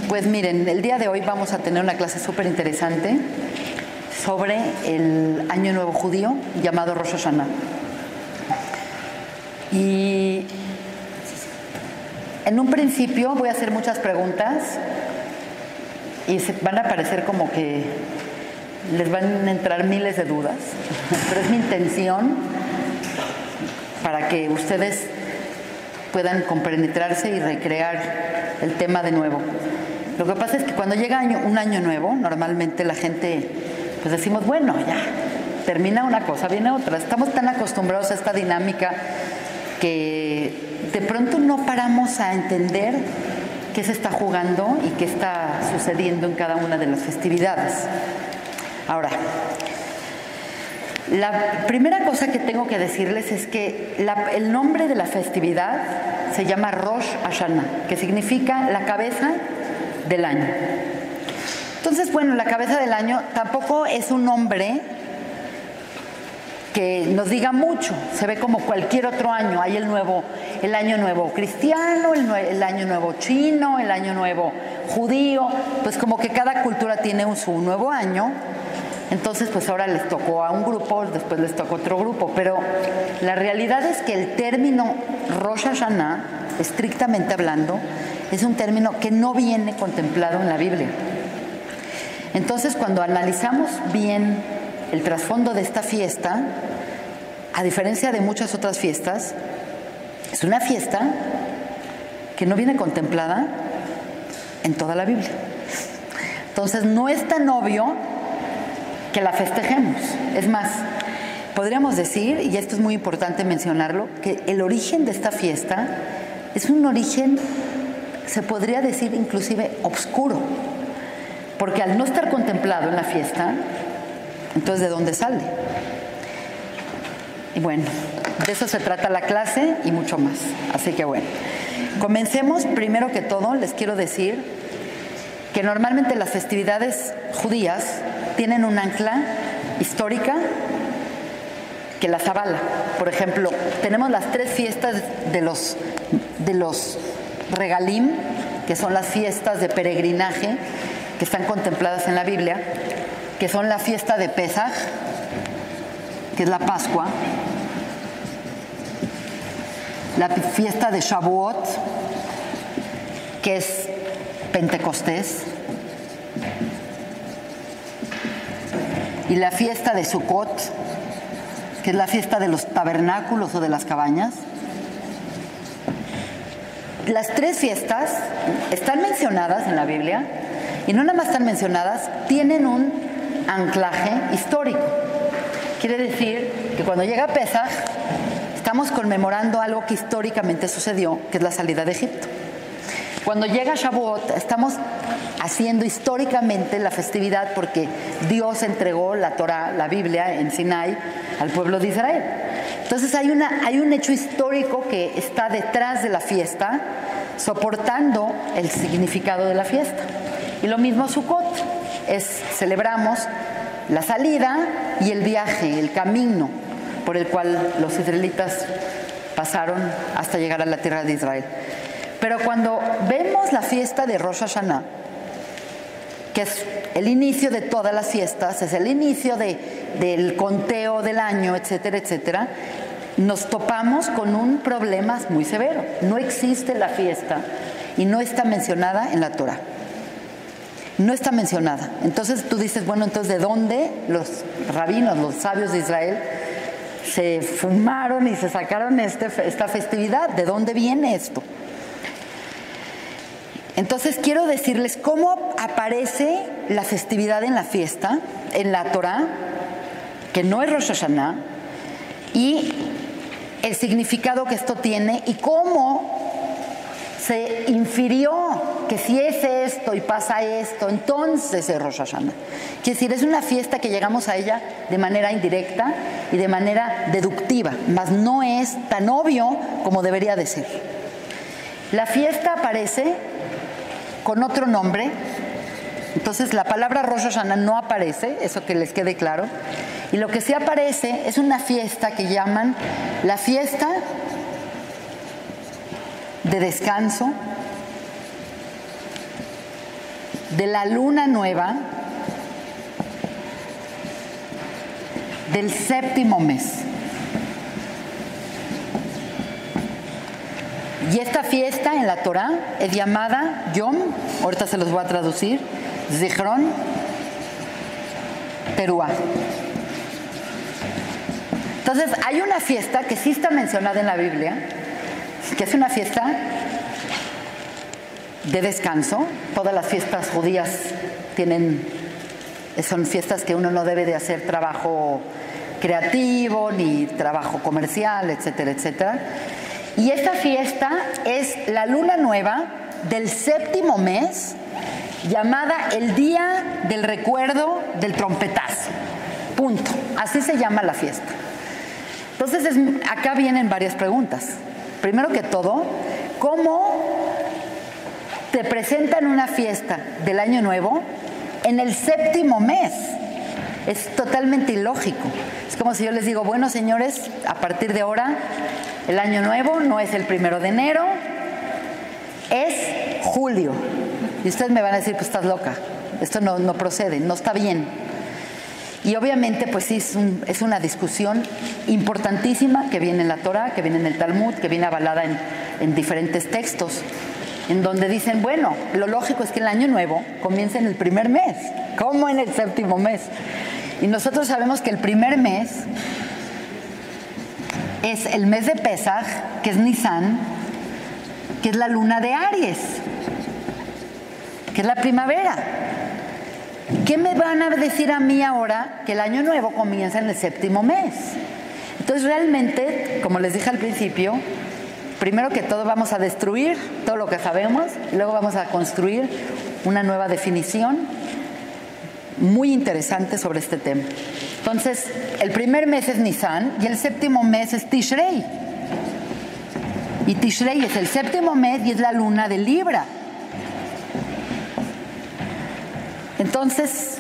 Pues miren, el día de hoy vamos a tener una clase súper interesante sobre el Año Nuevo Judío llamado Rosh Hashanah. Y en un principio voy a hacer muchas preguntas y van a parecer como que les van a entrar miles de dudas, pero es mi intención para que ustedes puedan compenetrarse y recrear el tema de nuevo. Lo que pasa es que cuando llega un año nuevo, normalmente la gente, pues decimos, bueno, ya, termina una cosa, viene otra. Estamos tan acostumbrados a esta dinámica que de pronto no paramos a entender qué se está jugando y qué está sucediendo en cada una de las festividades. Ahora, la primera cosa que tengo que decirles es que el nombre de la festividad se llama Rosh Hashanah, que significa la cabeza del año. Entonces, bueno, la cabeza del año tampoco es un nombre que nos diga mucho. Se ve como cualquier otro año. Hay el año nuevo cristiano, el año nuevo chino, el año nuevo judío. Pues como que cada cultura tiene su nuevo año. Entonces, pues ahora les tocó a un grupo, después les tocó a otro grupo. Pero la realidad es que el término Rosh Hashanah, estrictamente hablando, es un término que no viene contemplado en la Biblia. Entonces, cuando analizamos bien el trasfondo de esta fiesta, a diferencia de muchas otras fiestas, es una fiesta que no viene contemplada en toda la Biblia. Entonces, no es tan obvio que la festejemos. Es más, podríamos decir, y esto es muy importante mencionarlo, que el origen de esta fiesta es un origen, se podría decir inclusive obscuro, porque al no estar contemplado en la fiesta, entonces ¿de dónde sale? Y bueno, de eso se trata la clase y mucho más. Así que bueno, comencemos. Primero que todo, les quiero decir que normalmente las festividades judías tienen un ancla histórica que las avala. Por ejemplo, tenemos las 3 fiestas de los regalim, que son las fiestas de peregrinaje que están contempladas en la Biblia, que son la fiesta de Pesaj, que es la Pascua, la fiesta de Shavuot, que es Pentecostés, y la fiesta de Sukkot, que es la fiesta de los tabernáculos o de las cabañas. Las 3 fiestas están mencionadas en la Biblia, y no nada más están mencionadas, tienen un anclaje histórico. Quiere decir que cuando llega Pesaj, estamos conmemorando algo que históricamente sucedió, que es la salida de Egipto. Cuando llega Shavuot, estamos haciendo históricamente la festividad porque Dios entregó la Torá, la Biblia, en Sinai al pueblo de Israel. Entonces hay un hecho histórico que está detrás de la fiesta, soportando el significado de la fiesta. Y lo mismo Sukkot, celebramos la salida y el viaje, el camino por el cual los israelitas pasaron hasta llegar a la tierra de Israel. Pero cuando vemos la fiesta de Rosh Hashanah, que es el inicio de todas las fiestas, es el inicio del conteo del año, etcétera, etcétera, nos topamos con un problema muy severo. No existe la fiesta y no está mencionada en la Torá. No está mencionada. Entonces tú dices, bueno, entonces ¿de dónde los rabinos, los sabios de Israel, se fumaron y se sacaron esta festividad? ¿De dónde viene esto? Entonces quiero decirles cómo aparece la festividad en la fiesta, en la Torá, que no es Rosh Hashanah, y el significado que esto tiene y cómo se infirió que si es esto y pasa esto, entonces es Rosh Hashanah. Quiere decir, es una fiesta que llegamos a ella de manera indirecta y de manera deductiva, mas no es tan obvio como debería de ser. La fiesta aparece con otro nombre, entonces la palabra Rosh Hashanah no aparece, eso que les quede claro, y lo que sí aparece es una fiesta que llaman la fiesta de descanso de la luna nueva del séptimo mes. Y esta fiesta en la Torá es llamada Yom, ahorita se los voy a traducir, Zichron Teruah. Entonces, hay una fiesta que sí está mencionada en la Biblia, que es una fiesta de descanso. Todas las fiestas judías son fiestas que uno no debe de hacer trabajo creativo, ni trabajo comercial, etcétera, etcétera. Y esta fiesta es la luna nueva del séptimo mes, llamada el Día del Recuerdo del Trompetazo. Punto. Así se llama la fiesta. Entonces, acá vienen varias preguntas. Primero que todo, ¿cómo te presentan una fiesta del Año Nuevo en el séptimo mes? Es totalmente ilógico. Es como si yo les digo, bueno, señores, a partir de ahora, el Año Nuevo no es el 1 de enero, es julio. Y ustedes me van a decir, pues estás loca, esto no procede, no está bien. Y obviamente, pues sí, es una discusión importantísima que viene en la Torá, que viene en el Talmud, que viene avalada en diferentes textos, en donde dicen, bueno, lo lógico es que el Año Nuevo comience en el primer mes, ¿cómo en el séptimo mes? Y nosotros sabemos que el primer mes es el mes de Pesaj, que es Nisan, que es la luna de Aries, que es la primavera. ¿Qué me van a decir a mí ahora que el Año Nuevo comienza en el séptimo mes? Entonces, realmente, como les dije al principio, primero que todo vamos a destruir todo lo que sabemos y luego vamos a construir una nueva definición muy interesante sobre este tema. Entonces, el primer mes es Nisan y el séptimo mes es Tishrei. Y Tishrei es el séptimo mes y es la luna de Libra. Entonces,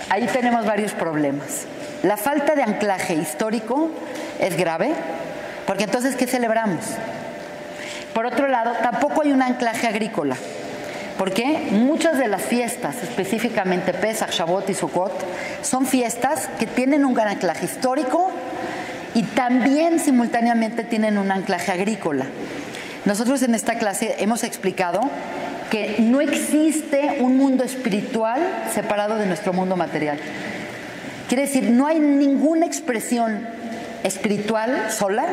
ahí tenemos varios problemas. La falta de anclaje histórico es grave, porque entonces, ¿qué celebramos? Por otro lado, tampoco hay un anclaje agrícola, porque muchas de las fiestas, específicamente Pesach, Shavuot y Sukkot, son fiestas que tienen un gran anclaje histórico y también simultáneamente tienen un anclaje agrícola. Nosotros en esta clase hemos explicado que no existe un mundo espiritual separado de nuestro mundo material. Quiere decir, no hay ninguna expresión espiritual sola,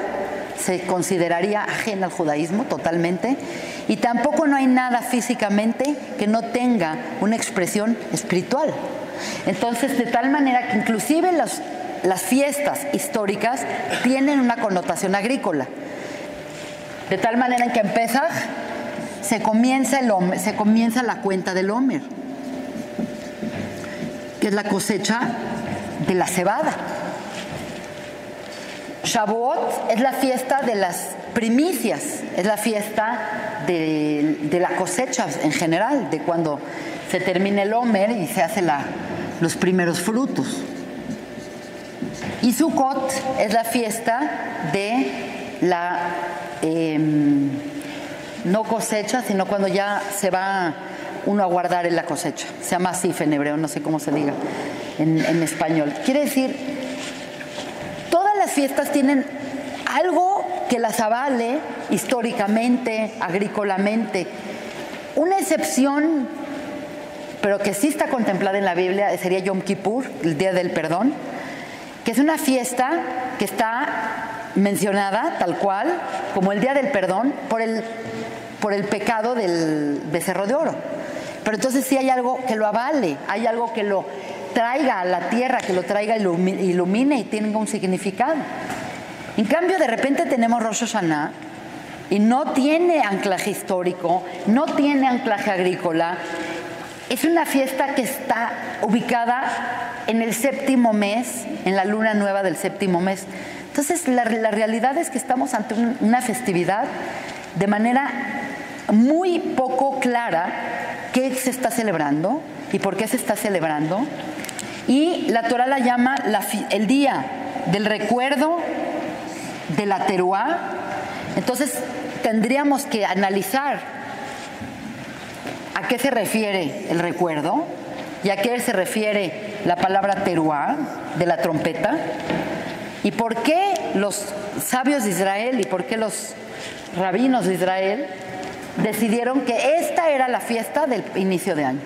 se consideraría ajena al judaísmo totalmente, y tampoco no hay nada físicamente que no tenga una expresión espiritual. Entonces, de tal manera que inclusive las fiestas históricas tienen una connotación agrícola. De tal manera en que en Pesaj se comienza la cuenta del Omer, que es la cosecha de la cebada. Shavuot es la fiesta de las primicias, es la fiesta de la cosecha en general, de cuando se termina el Omer y se hacen los primeros frutos. Y Sukkot es la fiesta de la no cosecha, sino cuando ya se va uno a guardar en la cosecha. Se llama asif en hebreo, no sé cómo se diga en español. Quiere decir, todas las fiestas tienen algo que las avale históricamente, agrícolamente. Una excepción, pero que sí está contemplada en la Biblia, sería Yom Kippur, el Día del Perdón, que es una fiesta que está mencionada tal cual como el Día del Perdón por el pecado del becerro de oro. Pero entonces sí hay algo que lo avale, hay algo que lo traiga a la tierra, que lo traiga, ilumine y tenga un significado. En cambio, de repente tenemos Rosh Hashanah y no tiene anclaje histórico, no tiene anclaje agrícola. Es una fiesta que está ubicada en el séptimo mes, en la luna nueva del séptimo mes. Entonces, la realidad es que estamos ante una festividad de manera muy poco clara qué se está celebrando y por qué se está celebrando. Y la Torá la llama el día del recuerdo de la Teruá. Entonces, tendríamos que analizar a a qué se refiere el recuerdo y a qué se refiere la palabra teruá de la trompeta y por qué los sabios de Israel y por qué los rabinos de Israel decidieron que esta era la fiesta del inicio de año.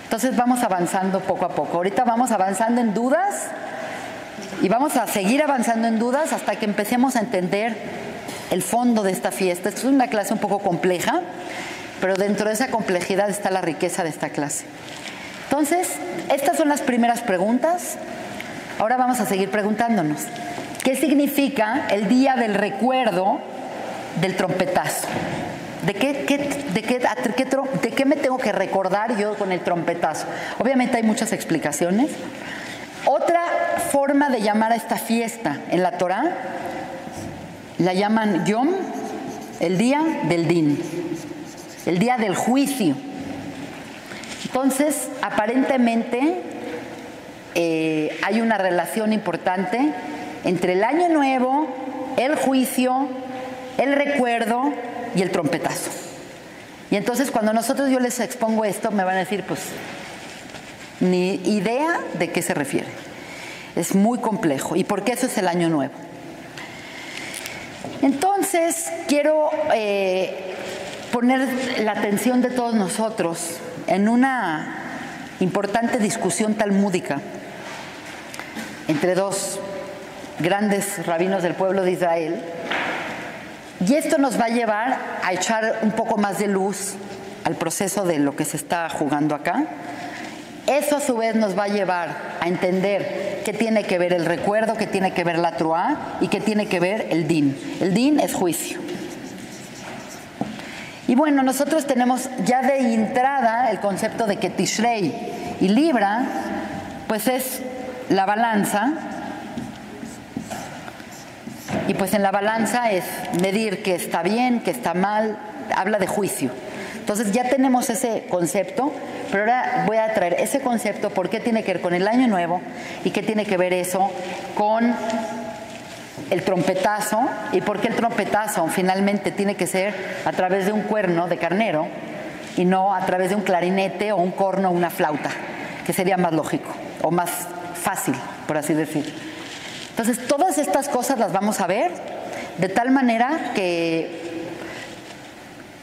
Entonces vamos avanzando poco a poco. Ahorita vamos avanzando en dudas y vamos a seguir avanzando en dudas hasta que empecemos a entender el fondo de esta fiesta. Esta es una clase un poco compleja, pero dentro de esa complejidad está la riqueza de esta clase. Entonces, estas son las primeras preguntas. Ahora vamos a seguir preguntándonos. ¿Qué significa el día del recuerdo del trompetazo? ¿De qué me tengo que recordar yo con el trompetazo? Obviamente hay muchas explicaciones. Otra forma de llamar a esta fiesta en la Torá la llaman Yom, el día del Din, el día del juicio. Entonces, aparentemente hay una relación importante entre el año nuevo, el juicio, el recuerdo y el trompetazo. Y entonces cuando yo les expongo esto, me van a decir, pues, ni idea de qué se refiere. Es muy complejo. ¿Y por qué eso es el año nuevo? Entonces, quiero poner la atención de todos nosotros en una importante discusión talmúdica entre dos grandes rabinos del pueblo de Israel. Y esto nos va a llevar a echar un poco más de luz al proceso de lo que se está jugando acá. Eso a su vez nos va a llevar a entender qué tiene que ver el recuerdo, qué tiene que ver la truá y qué tiene que ver el din. El din es juicio. Y bueno, nosotros tenemos ya de entrada el concepto de que Tishrei y Libra, pues es la balanza. Y pues en la balanza es medir qué está bien, qué está mal, habla de juicio. Entonces ya tenemos ese concepto, pero ahora voy a traer ese concepto, por qué tiene que ver con el año nuevo y qué tiene que ver eso con el trompetazo y por qué el trompetazo finalmente tiene que ser a través de un cuerno de carnero y no a través de un clarinete o un corno o una flauta, que sería más lógico o más fácil, por así decir. Entonces, todas estas cosas las vamos a ver de tal manera que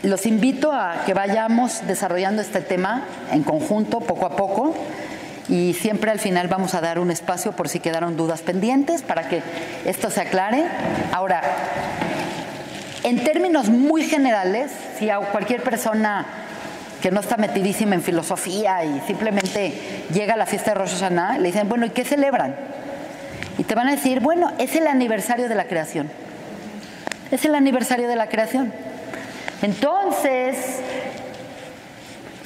los invito a que vayamos desarrollando este tema en conjunto, poco a poco, y siempre al final vamos a dar un espacio por si quedaron dudas pendientes para que esto se aclare. Ahora, en términos muy generales, si a cualquier persona que no está metidísima en filosofía y simplemente llega a la fiesta de Rosh Hashanah, le dicen, bueno, ¿y qué celebran? Y te van a decir, bueno, es el aniversario de la creación. Es el aniversario de la creación. Entonces,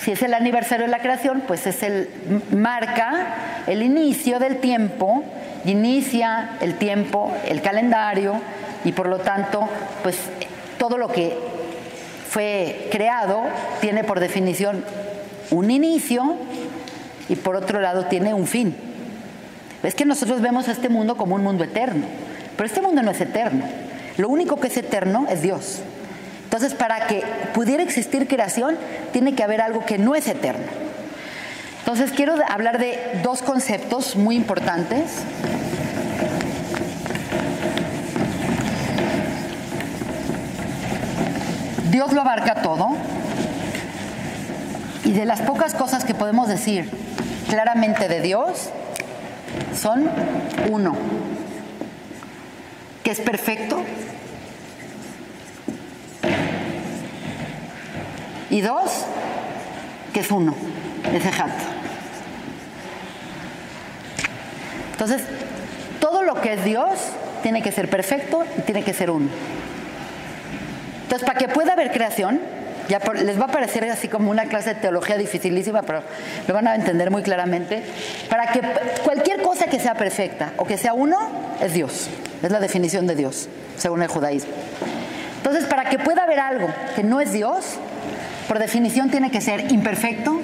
si es el aniversario de la creación, pues marca el inicio del tiempo, inicia el tiempo, el calendario, y por lo tanto, pues todo lo que fue creado tiene por definición un inicio y por otro lado tiene un fin. Es que nosotros vemos a este mundo como un mundo eterno, pero este mundo no es eterno. Lo único que es eterno es Dios. Entonces, para que pudiera existir creación, tiene que haber algo que no es eterno. Entonces, quiero hablar de dos conceptos muy importantes. Dios lo abarca todo, y de las pocas cosas que podemos decir claramente de Dios, son uno, que es perfecto, y dos, que es uno, es Ejad. Entonces, todo lo que es Dios tiene que ser perfecto y tiene que ser uno. Entonces, para que pueda haber creación, ya les va a parecer así como una clase de teología dificilísima, pero lo van a entender muy claramente. Para que cualquier cosa que sea perfecta o que sea uno, es Dios. Es la definición de Dios, según el judaísmo. Entonces, para que pueda haber algo que no es Dios, por definición tiene que ser imperfecto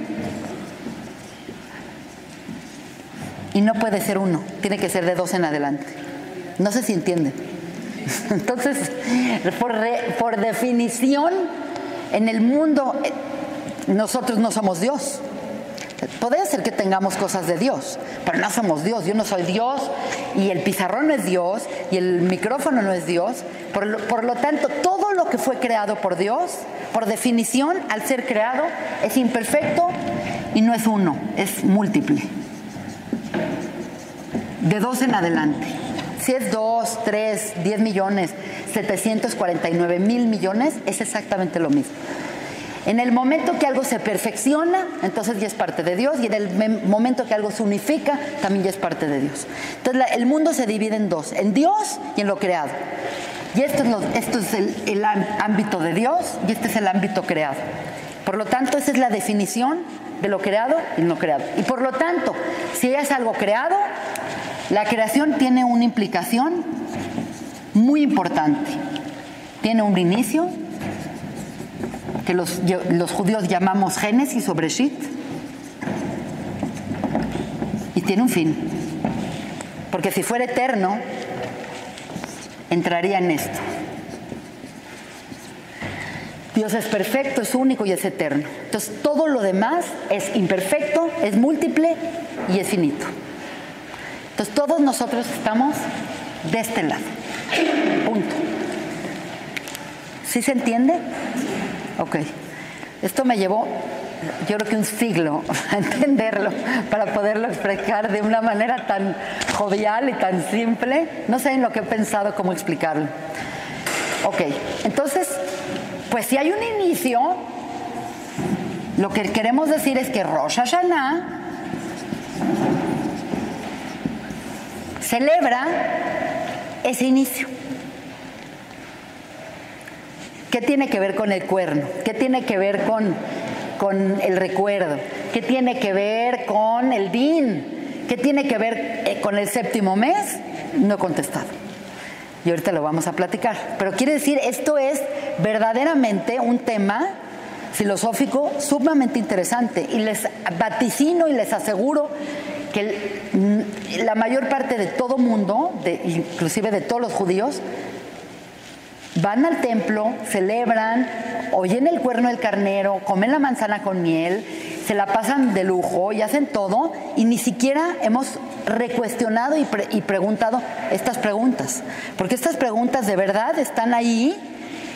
y no puede ser uno, tiene que ser de dos en adelante. No sé si entienden. Entonces, por definición, en el mundo nosotros no somos Dios. Puede ser que tengamos cosas de Dios, pero no somos Dios. Yo no soy Dios, y el pizarrón no es Dios, y el micrófono no es Dios. Por lo tanto, todo lo que fue creado por Dios, por definición, al ser creado, es imperfecto y no es uno, es múltiple. De 2 en adelante. Si es 2, 3, 10 millones, 749,000 millones, es exactamente lo mismo. En el momento que algo se perfecciona, entonces ya es parte de Dios, y en el momento que algo se unifica, también ya es parte de Dios. Entonces el mundo se divide en dos, en Dios y en lo creado. Y esto es el ámbito de Dios, y este es el ámbito creado. Por lo tanto, esa es la definición de lo creado y no creado. Y por lo tanto, si es algo creado, la creación tiene una implicación muy importante. Tiene un inicio, que los judíos llamamos Génesis o Breshit, y tiene un fin. Porque si fuera eterno, entraría en esto. Dios es perfecto, es único y es eterno. Entonces todo lo demás es imperfecto, es múltiple y es finito. Entonces todos nosotros estamos de este lado. Punto. ¿Sí se entiende? Ok. Esto me llevó, yo creo que un siglo a entenderlo, para poderlo explicar de una manera tan jovial y tan simple. No sé en lo que he pensado cómo explicarlo. Ok, entonces, pues si hay un inicio, lo que queremos decir es que Rosh Hashanah celebra ese inicio. ¿Qué tiene que ver con el cuerno? ¿Qué tiene que ver con el recuerdo? ¿Qué tiene que ver con el din? ¿Qué tiene que ver con el séptimo mes? No he contestado. Y ahorita lo vamos a platicar. Pero quiere decir, esto es verdaderamente un tema filosófico sumamente interesante. Y les vaticino y les aseguro que la mayor parte de todo mundo, inclusive de todos los judíos, van al templo, celebran, oyen el cuerno del carnero, comen la manzana con miel, se la pasan de lujo y hacen todo, y ni siquiera hemos recuestionado y preguntado estas preguntas. Porque estas preguntas de verdad están ahí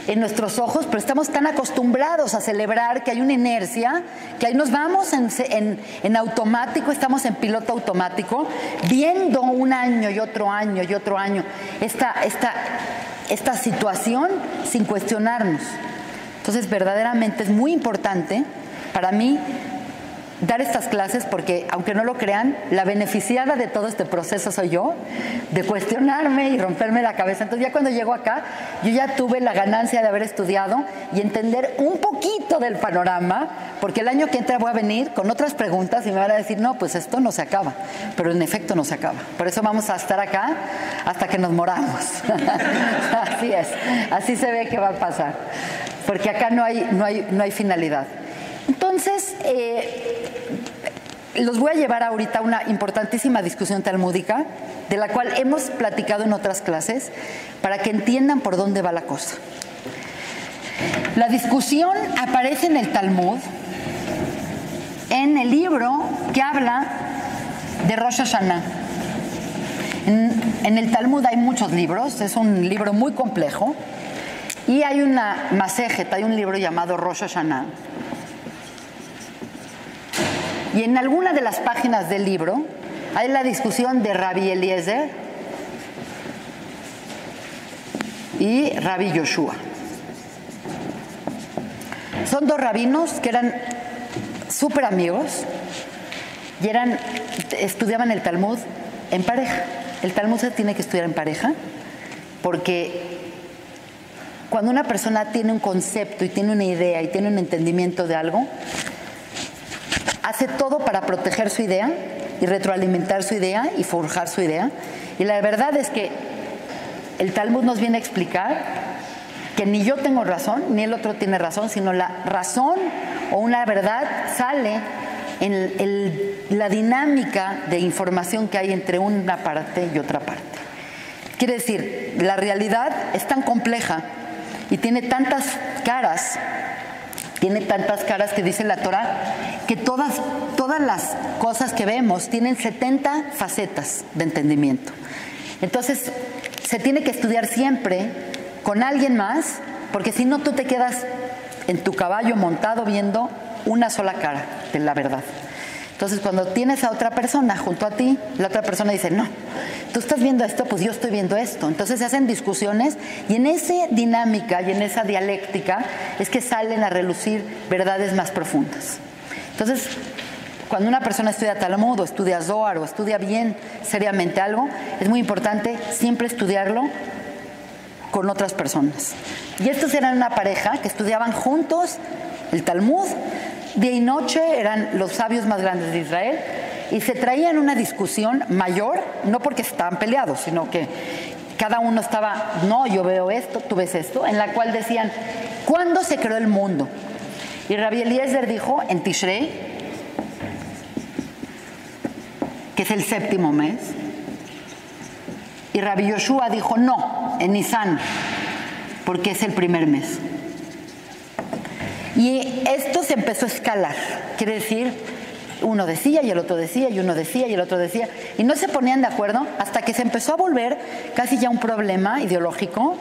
en nuestros ojos, pero estamos tan acostumbrados a celebrar que hay una inercia, que ahí nos vamos en automático, estamos en piloto automático, viendo un año y otro año y otro año esta situación sin cuestionarnos. Entonces verdaderamente es muy importante para mí dar estas clases, porque aunque no lo crean, la beneficiada de todo este proceso soy yo, de cuestionarme y romperme la cabeza. Entonces ya cuando llego acá, yo ya tuve la ganancia de haber estudiado y entender un poquito del panorama, porque el año que entra voy a venir con otras preguntas y me van a decir, no, pues esto no se acaba, pero en efecto no se acaba. Por eso vamos a estar acá hasta que nos moramos. Así es, así se ve que va a pasar, porque acá no hay finalidad. Entonces, los voy a llevar ahorita a una importantísima discusión talmúdica, de la cual hemos platicado en otras clases, para que entiendan por dónde va la cosa. La discusión aparece en el Talmud, en el libro que habla de Rosh Hashanah. En el Talmud hay muchos libros, es un libro muy complejo, y hay una Masejet, hay un libro llamado Rosh Hashanah. Y en alguna de las páginas del libro hay la discusión de Rabbi Eliezer y Rabbi Yoshua. Son dos rabinos que eran súper amigos y estudiaban el Talmud en pareja. El Talmud se tiene que estudiar en pareja, porque cuando una persona tiene un concepto y tiene una idea y tiene un entendimiento de algo, hace todo para proteger su idea y retroalimentar su idea y forjar su idea. Y la verdad es que el Talmud nos viene a explicar que ni yo tengo razón, ni el otro tiene razón, sino la razón o una verdad sale en la dinámica de información que hay entre una parte y otra parte. Quiere decir, la realidad es tan compleja y tiene tantas caras tiene tantas caras que dice la Torah que todas las cosas que vemos tienen 70 facetas de entendimiento. Entonces, se tiene que estudiar siempre con alguien más, porque si no tú te quedas en tu caballo montado viendo una sola cara de la verdad. Entonces, cuando tienes a otra persona junto a ti, la otra persona dice, no, tú estás viendo esto, pues yo estoy viendo esto. Entonces se hacen discusiones y en esa dinámica y en esa dialéctica es que salen a relucir verdades más profundas. Entonces, cuando una persona estudia Talmud o estudia Zohar o estudia bien seriamente algo, es muy importante siempre estudiarlo con otras personas. Y estos eran una pareja que estudiaban juntos el Talmud, día y noche, eran los sabios más grandes de Israel, y se traían una discusión mayor, no porque estaban peleados, sino que cada uno estaba, no, yo veo esto, tú ves esto, en la cual decían, ¿cuándo se creó el mundo? Y Rabbi Eliezer dijo, en Tishrei, que es el séptimo mes, y Rabbi Yoshua dijo, no, en Nisan, porque es el primer mes. Y esto se empezó a escalar, quiere decir, uno decía y el otro decía y uno decía y el otro decía, y no se ponían de acuerdo hasta que se empezó a volver casi ya un problema ideológico,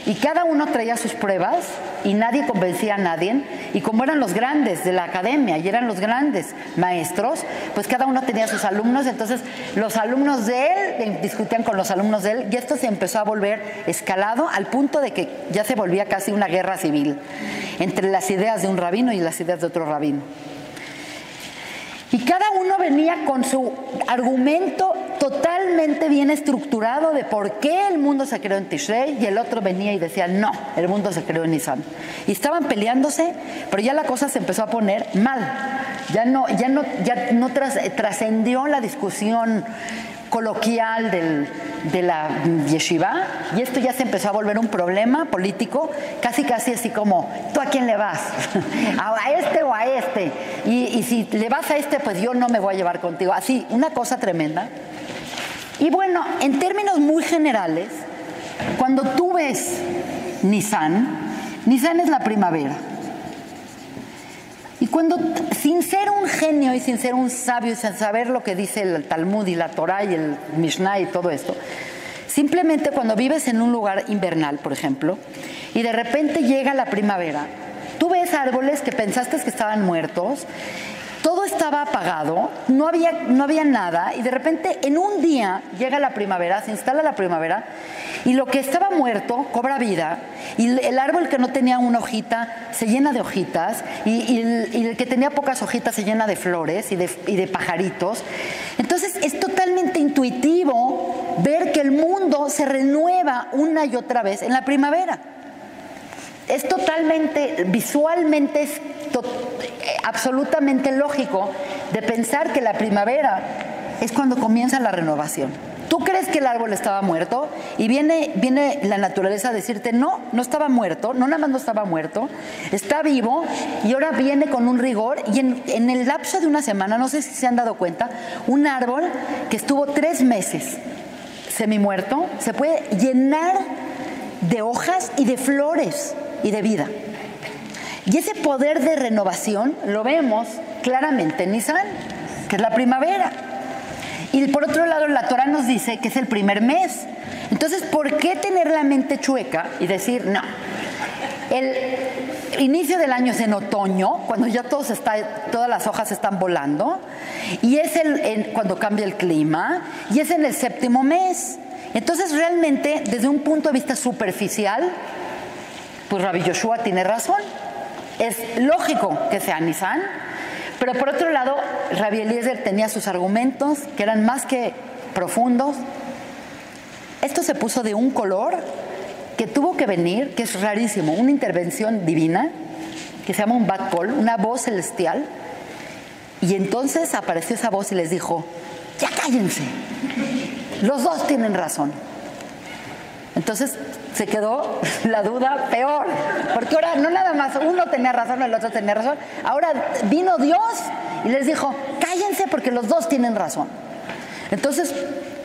y cada uno traía sus pruebas y nadie convencía a nadie, y como eran los grandes de la academia y eran los grandes maestros, pues cada uno tenía sus alumnos, entonces los alumnos de él discutían con los alumnos de él, y esto se empezó a volver escalado al punto de que ya se volvía casi una guerra civil entre las ideas de un rabino y las ideas de otro rabino. Y cada uno venía con su argumento totalmente bien estructurado de por qué el mundo se creó en Tishrei, y el otro venía y decía, no, el mundo se creó en Nisan. Y estaban peleándose, pero ya la cosa se empezó a poner mal. Ya no trascendió la discusión coloquial de la yeshiva, y esto ya se empezó a volver un problema político, casi así como, ¿tú a quién le vas? ¿A este o a este? Y si le vas a este, pues yo no me voy a llevar contigo. Así, una cosa tremenda. Y bueno, en términos muy generales, cuando tú ves Nisan es la primavera. Y cuando, sin ser un genio y sin ser un sabio y sin saber lo que dice el Talmud y la Torah y el Mishnah y todo esto, simplemente cuando vives en un lugar invernal, por ejemplo, y de repente llega la primavera, tú ves árboles que pensaste que estaban muertos, todo estaba apagado, no había nada, y de repente en un día llega la primavera, se instala la primavera, y lo que estaba muerto cobra vida, y el árbol que no tenía una hojita se llena de hojitas, y el que tenía pocas hojitas se llena de flores y de pajaritos. Entonces es totalmente intuitivo ver que el mundo se renueva una y otra vez en la primavera. Es totalmente, visualmente es absolutamente lógico de pensar que la primavera es cuando comienza la renovación. Tú crees que el árbol estaba muerto y viene la naturaleza a decirte, no estaba muerto, no nada más no estaba muerto, está vivo, y ahora viene con un rigor, y en el lapso de una semana, no sé si se han dado cuenta, un árbol que estuvo 3 meses semimuerto se puede llenar de hojas y de flores y de vida. Y ese poder de renovación lo vemos claramente en Nisan, que es la primavera. Y por otro lado, la Torah nos dice que es el primer mes. Entonces, ¿por qué tener la mente chueca y decir, no, el inicio del año es en otoño, cuando ya todas las hojas están volando, y es cuando cambia el clima, y es en el 7º mes? Entonces, realmente, desde un punto de vista superficial, pues Rabbi Yoshua tiene razón. Es lógico que sea Nisan, pero por otro lado, Rabbi Eliezer tenía sus argumentos que eran más que profundos. Esto se puso de un color que tuvo que venir, que es rarísimo, una intervención divina, que se llama un bat kol, una voz celestial, y entonces apareció esa voz y les dijo, ya cállense, los dos tienen razón. Entonces se quedó la duda peor, porque ahora no nada más uno tenía razón o el otro tenía razón, ahora vino Dios y les dijo, cállense porque los dos tienen razón. Entonces,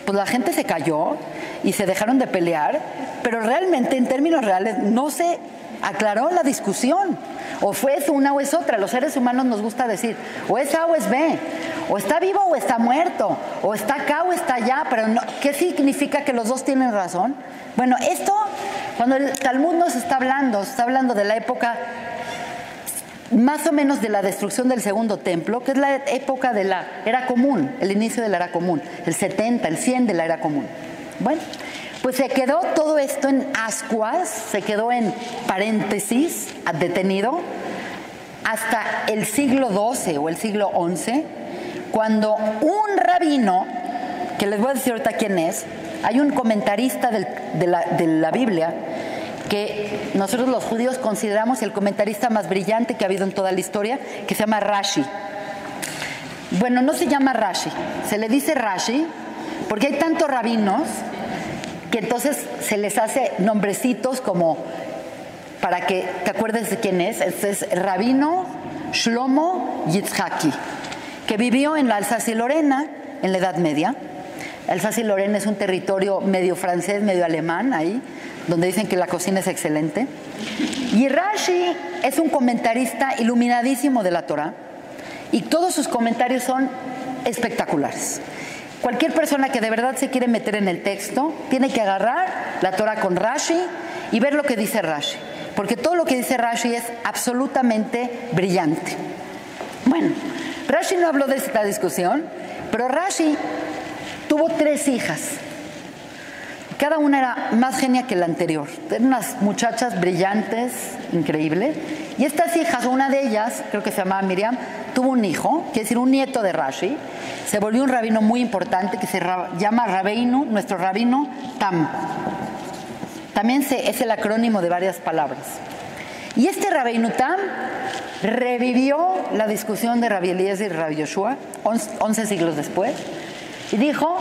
pues la gente se cayó y se dejaron de pelear, pero realmente en términos reales no se aclaró la discusión. O es una o es otra. Los seres humanos nos gusta decir, o es A o es B, o está vivo o está muerto, o está acá o está allá, pero no, ¿qué significa que los dos tienen razón? Bueno, esto, cuando el Talmud nos está hablando de la época más o menos de la destrucción del segundo templo, que es la época de la era común, el inicio de la era común, el 70, el 100 de la era común. Bueno, pues se quedó todo esto en ascuas, se quedó en paréntesis, detenido, hasta el siglo XII o el siglo XI, cuando un rabino, que les voy a decir ahorita quién es, hay un comentarista de la Biblia, que nosotros los judíos consideramos el comentarista más brillante que ha habido en toda la historia, que se llama Rashi. Bueno, no se llama Rashi, se le dice Rashi, porque hay tantos rabinos que entonces se les hace nombrecitos como para que te acuerdes de quién es. Este es Rabino Shlomo Yitzhaki, que vivió en la Alsacia y Lorena en la Edad Media. Alsacia y Lorena es un territorio medio francés, medio alemán, ahí, donde dicen que la cocina es excelente. Y Rashi es un comentarista iluminadísimo de la Torah, y todos sus comentarios son espectaculares. Cualquier persona que de verdad se quiere meter en el texto tiene que agarrar la Torah con Rashi y ver lo que dice Rashi, porque todo lo que dice Rashi es absolutamente brillante. Bueno, Rashi no habló de esta discusión, pero Rashi tuvo 3 hijas. Cada una era más genia que la anterior. Eran unas muchachas brillantes, increíbles. Y estas hijas, una de ellas, creo que se llamaba Miriam, tuvo un hijo, quiere decir un nieto de Rashi. Se volvió un rabino muy importante que se llama Rabbeinu, nuestro rabino Tam. También es el acrónimo de varias palabras. Y este Rabbeinu Tam revivió la discusión de Rabbi Eliezer y Rabbi Yoshua 11 siglos después y dijo,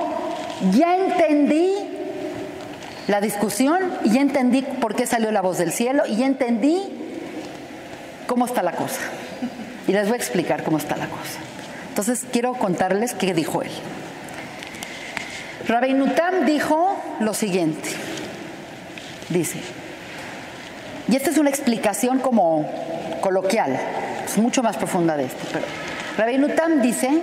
ya entendí la discusión y ya entendí por qué salió la voz del cielo y ya entendí cómo está la cosa. Y les voy a explicar cómo está la cosa. Entonces quiero contarles qué dijo él. Rabbeinu Tam dijo lo siguiente. Dice, y esta es una explicación como coloquial, es mucho más profunda de esto, pero Rabbeinu Tam dice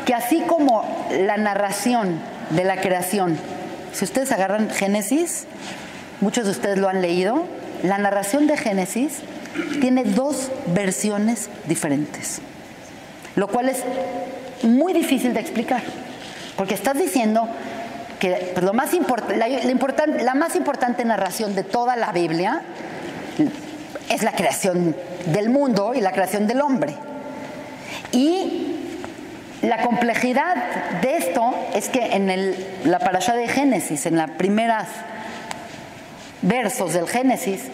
que así como la narración de la creación, si ustedes agarran Génesis, muchos de ustedes lo han leído, la narración de Génesis tiene 2 versiones diferentes, lo cual es muy difícil de explicar, porque estás diciendo que pues, la más importante narración de toda la Biblia es la creación del mundo y la creación del hombre. Y la complejidad de esto es que en la parashá de Génesis, en los primeros versos del Génesis,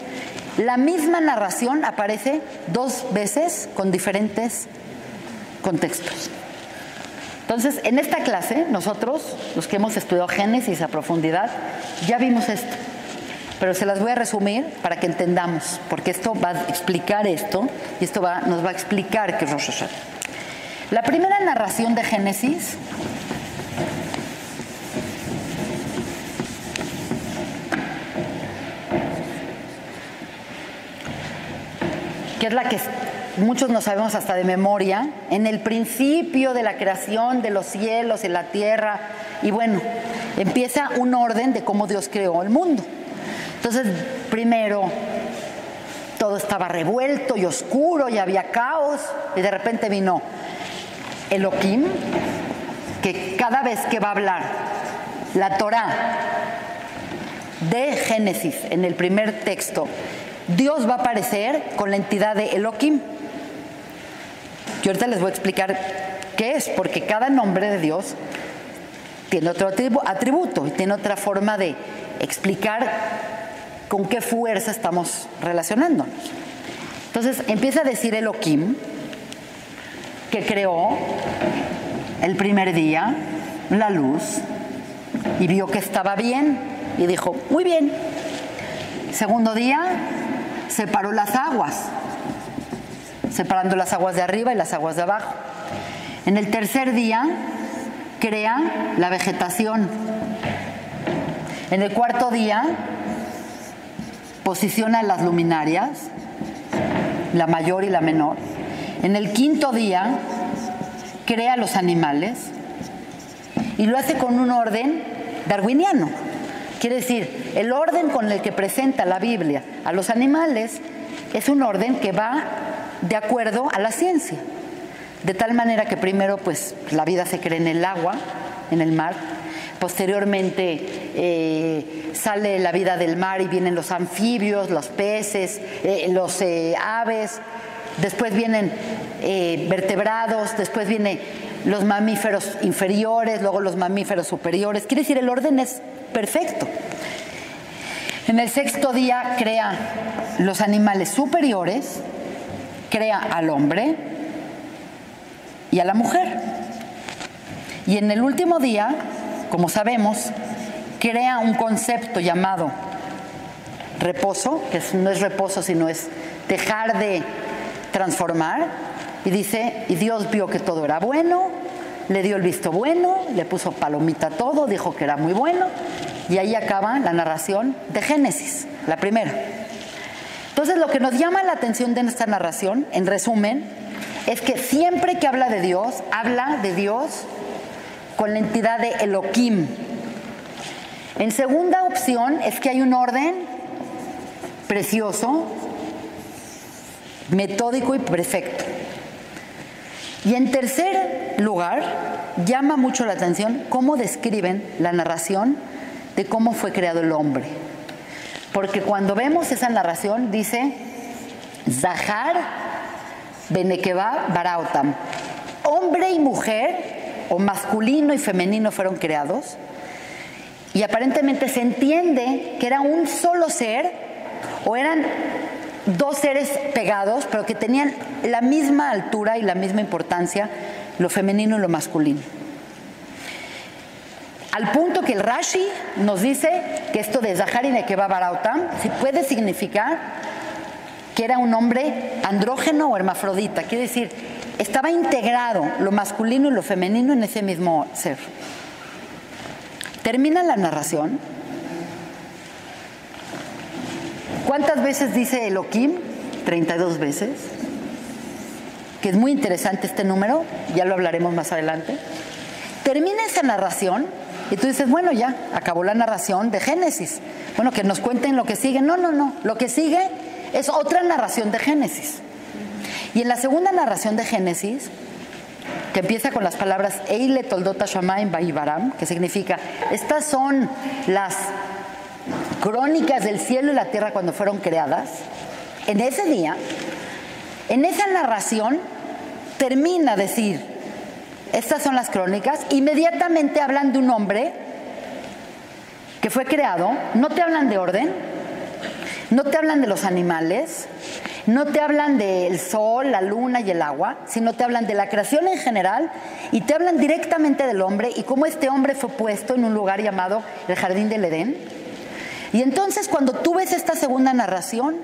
la misma narración aparece 2 veces con diferentes contextos. Entonces, en esta clase, nosotros, los que hemos estudiado Génesis a profundidad, ya vimos esto. Pero se las voy a resumir para que entendamos, porque esto va a explicar esto, y esto nos va a explicar qué es Rosh Hashanah. La primera narración de Génesis que es la que muchos no sabemos hasta de memoria, en el principio de la creación de los cielos y la tierra, y bueno, empieza un orden de cómo Dios creó el mundo. Entonces, primero todo estaba revuelto y oscuro y había caos, y de repente vino Elohim, que cada vez que va a hablar la Torá de Génesis en el primer texto, Dios va a aparecer con la entidad de Elohim. Yo ahorita les voy a explicar qué es, porque cada nombre de Dios tiene otro atributo y tiene otra forma de explicar con qué fuerza estamos relacionándonos. Entonces empieza a decir Elohim, que creó el primer día la luz y vio que estaba bien y dijo, muy bien. Segundo día, separó las aguas, separando las aguas de arriba y las aguas de abajo. En el tercer día, crea la vegetación. En el cuarto día, posiciona las luminarias, la mayor y la menor. En el quinto día crea los animales y lo hace con un orden darwiniano. Quiere decir, el orden con el que presenta la Biblia a los animales es un orden que va de acuerdo a la ciencia. De tal manera que primero, pues, la vida se crea en el agua, en el mar. Posteriormente sale la vida del mar y vienen los anfibios, los peces, los aves. Después vienen vertebrados, después vienen los mamíferos inferiores, luego los mamíferos superiores. Quiere decir, el orden es perfecto. En el sexto día crea los animales superiores, crea al hombre y a la mujer. Y en el último día, como sabemos, crea un concepto llamado reposo, que no es reposo, sino es dejar de transformar. Y dice, y Dios vio que todo era bueno, le dio el visto bueno, le puso palomita a todo, dijo que era muy bueno, y ahí acaba la narración de Génesis, la primera. Entonces, lo que nos llama la atención de esta narración, en resumen, es que siempre que habla de Dios con la entidad de Elohim. En segunda opción es que hay un orden precioso, metódico y perfecto. Y en tercer lugar, llama mucho la atención cómo describen la narración de cómo fue creado el hombre. Porque cuando vemos esa narración dice, Zahar Benekeva Baraotam, hombre y mujer, o masculino y femenino, fueron creados. Y aparentemente se entiende que era un solo ser, o eran dos seres pegados, pero que tenían la misma altura y la misma importancia, lo femenino y lo masculino. Al punto que el Rashi nos dice que esto de Zahar y Nekeva Baraotam puede significar que era un hombre andrógeno o hermafrodita. Quiere decir, estaba integrado lo masculino y lo femenino en ese mismo ser. Termina la narración. ¿Cuántas veces dice Elohim? 32 veces. Que es muy interesante este número, ya lo hablaremos más adelante. Termina esa narración y tú dices, bueno, ya acabó la narración de Génesis. Bueno, que nos cuenten lo que sigue. No. Lo que sigue es otra narración de Génesis. Y en la segunda narración de Génesis, que empieza con las palabras Eile Toldot Shamayim Vaibaram, que significa, estas son las crónicas del cielo y la tierra cuando fueron creadas. En ese día, en esa narración, termina decir, estas son las crónicas, inmediatamente hablan de un hombre que fue creado, no te hablan de orden, no te hablan de los animales, no te hablan del sol, la luna y el agua, sino te hablan de la creación en general y te hablan directamente del hombre y cómo este hombre fue puesto en un lugar llamado el Jardín del Edén. Y entonces cuando tú ves esta segunda narración,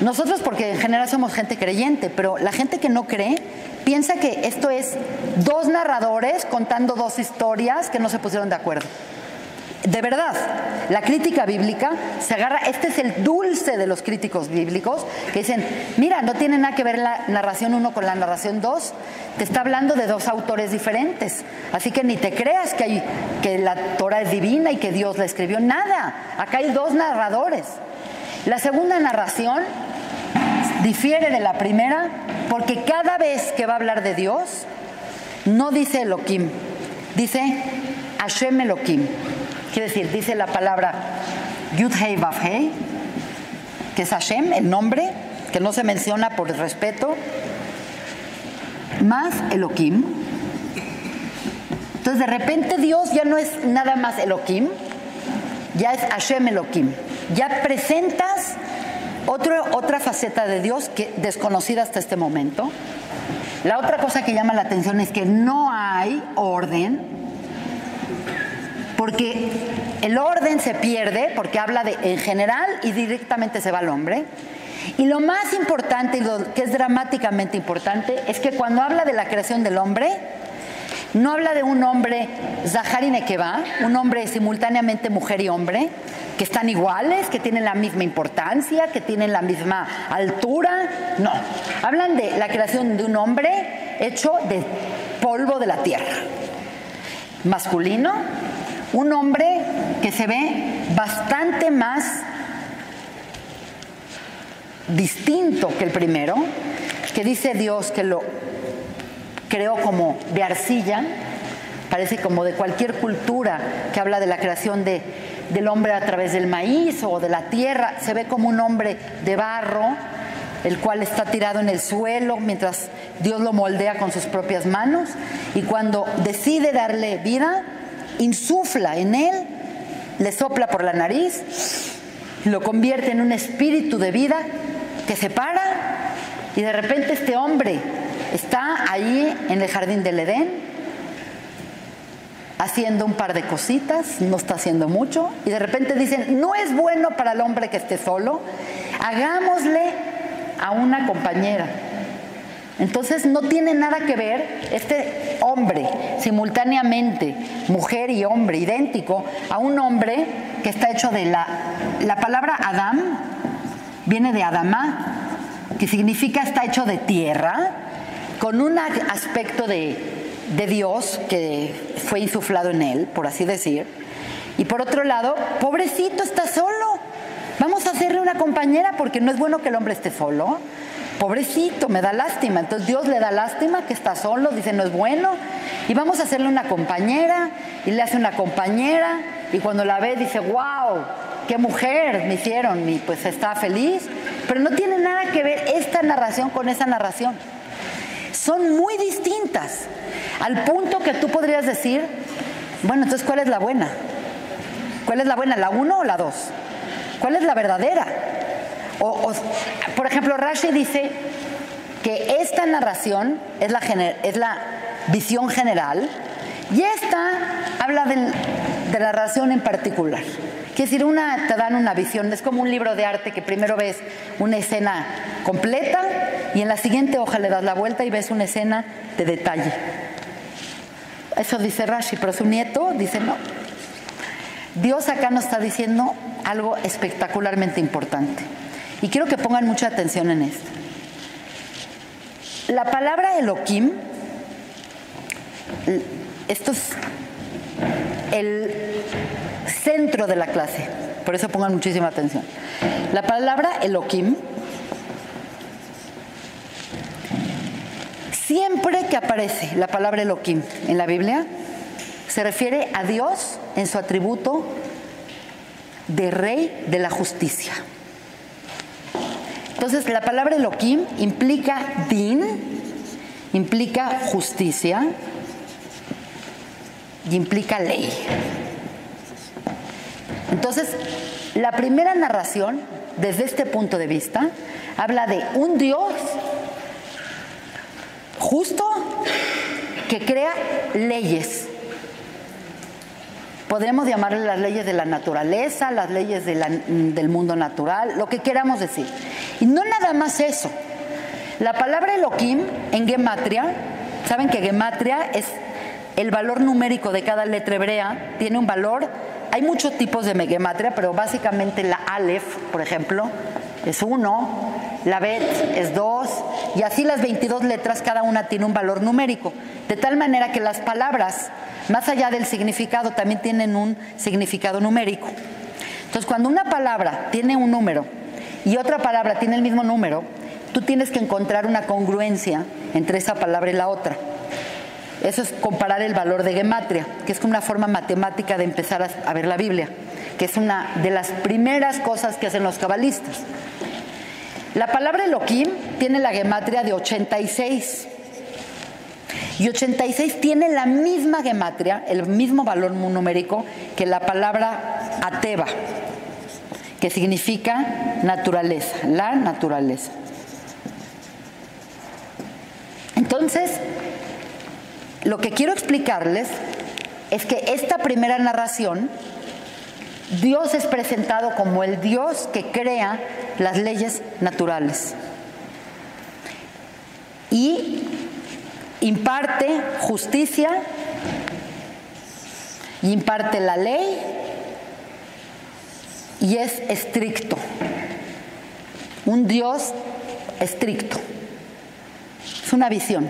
nosotros porque en general somos gente creyente, pero la gente que no cree piensa que esto es dos narradores contando dos historias que no se pusieron de acuerdo. De verdad, la crítica bíblica se agarra, este es el dulce de los críticos bíblicos, que dicen, mira, no tiene nada que ver la narración 1 con la narración 2, te está hablando de dos autores diferentes, así que ni te creas que la Torah es divina y que Dios la escribió, nada, acá hay dos narradores. La segunda narración difiere de la primera porque cada vez que va a hablar de Dios, no dice Elohim, dice Hashem Elohim. Quiere decir, dice la palabra Yud Hei Vav Hei, que es Hashem, el nombre, que no se menciona por respeto, más Elohim. Entonces, de repente Dios ya no es nada más Elohim, ya es Hashem Elohim. Ya presentas otra faceta de Dios que desconocida hasta este momento. La otra cosa que llama la atención es que no hay orden, porque el orden se pierde, porque habla de en general y directamente se va al hombre. Y lo más importante, y lo que es dramáticamente importante, es que cuando habla de la creación del hombre, no habla de un hombre Zahar y Nekeva, un hombre simultáneamente mujer y hombre, que están iguales, que tienen la misma importancia, que tienen la misma altura. No, hablan de la creación de un hombre hecho de polvo de la tierra. Masculino, un hombre que se ve bastante más distinto que el primero, que dice Dios que lo creó como de arcilla, parece como de cualquier cultura que habla de la creación del hombre a través del maíz o de la tierra. Se ve como un hombre de barro, el cual está tirado en el suelo mientras Dios lo moldea con sus propias manos, y cuando decide darle vida, insufla en él, le sopla por la nariz, lo convierte en un espíritu de vida que se para, y de repente este hombre está allí en el jardín del Edén haciendo un par de cositas, no está haciendo mucho, y de repente dicen, no es bueno para el hombre que esté solo, hagámosle a una compañera. Entonces no tiene nada que ver este hombre, simultáneamente mujer y hombre, idéntico a un hombre que está hecho de la palabra Adam, viene de Adamá, que significa está hecho de tierra, con un aspecto de Dios que fue insuflado en él, por así decir. Y por otro lado, pobrecito, está solo, vamos a hacerle una compañera porque no es bueno que el hombre esté solo. Pobrecito, me da lástima. Entonces Dios le da lástima que está solo, dice no es bueno, y vamos a hacerle una compañera, y le hace una compañera, y cuando la ve dice wow, qué mujer me hicieron, y pues está feliz. Pero no tiene nada que ver esta narración con esa narración. Son muy distintas, al punto que tú podrías decir, bueno, entonces ¿cuál es la buena? ¿Cuál es la buena, la 1 o la 2? ¿Cuál es la verdadera? Por ejemplo, Rashi dice que esta narración es la visión general, y esta habla de la narración en particular. Quiere decir, te dan una visión, es como un libro de arte que primero ves una escena completa y en la siguiente hoja le das la vuelta y ves una escena de detalle. Eso dice Rashi, pero su nieto dice no. Dios acá nos está diciendo algo espectacularmente importante. Y quiero que pongan mucha atención en esto. La palabra Elohim, esto es el centro de la clase, por eso pongan muchísima atención. La palabra Elohim, siempre que aparece la palabra Elohim en la Biblia, se refiere a Dios en su atributo de Rey de la justicia. Entonces, la palabra Elohim implica din, implica justicia y implica ley. Entonces, la primera narración, desde este punto de vista, habla de un Dios justo que crea leyes. Podemos llamarle las leyes de la naturaleza, las leyes del mundo natural, lo que queramos decir. Y no nada más eso. La palabra Elohim en gematria, saben que gematria es el valor numérico de cada letra hebrea, tiene un valor. Hay muchos tipos de gematria, pero básicamente la Aleph, por ejemplo, es 1, la Bet es 2, y así las 22 letras, cada una tiene un valor numérico. De tal manera que las palabras, más allá del significado, también tienen un significado numérico. Entonces, cuando una palabra tiene un número y otra palabra tiene el mismo número, tú tienes que encontrar una congruencia entre esa palabra y la otra. Eso es comparar el valor de gematria, que es como una forma matemática de empezar a ver la Biblia, que es una de las primeras cosas que hacen los cabalistas. La palabra Elohim tiene la gematria de 86. Y 86 tiene la misma gematria, el mismo valor numérico que la palabra Ateba, que significa naturaleza, la naturaleza. Entonces, lo que quiero explicarles es que esta primera narración, Dios es presentado como el Dios que crea las leyes naturales y imparte justicia y imparte la ley y es estricto. Un Dios estricto. Es una visión.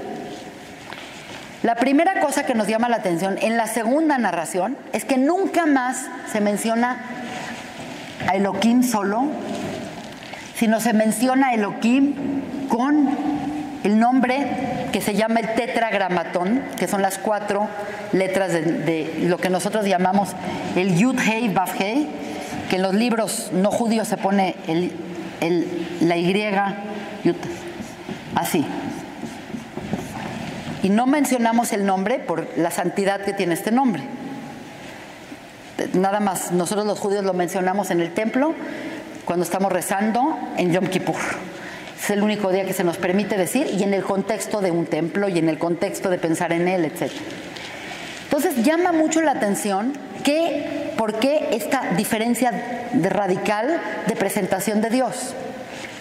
La primera cosa que nos llama la atención en la segunda narración es que nunca más se menciona a Elohim solo, sino se menciona a Elohim con el nombre que se llama el tetragramatón, que son las 4 letras de lo que nosotros llamamos el Yud Hei Vav Hei, que en los libros no judíos se pone la Y, Yud, así. Y no mencionamos el nombre por la santidad que tiene este nombre. Nada más, nosotros los judíos lo mencionamos en el templo cuando estamos rezando en Yom Kippur. Es el único día que se nos permite decir, y en el contexto de un templo y en el contexto de pensar en él, etc. Entonces llama mucho la atención por qué esta diferencia radical de presentación de Dios.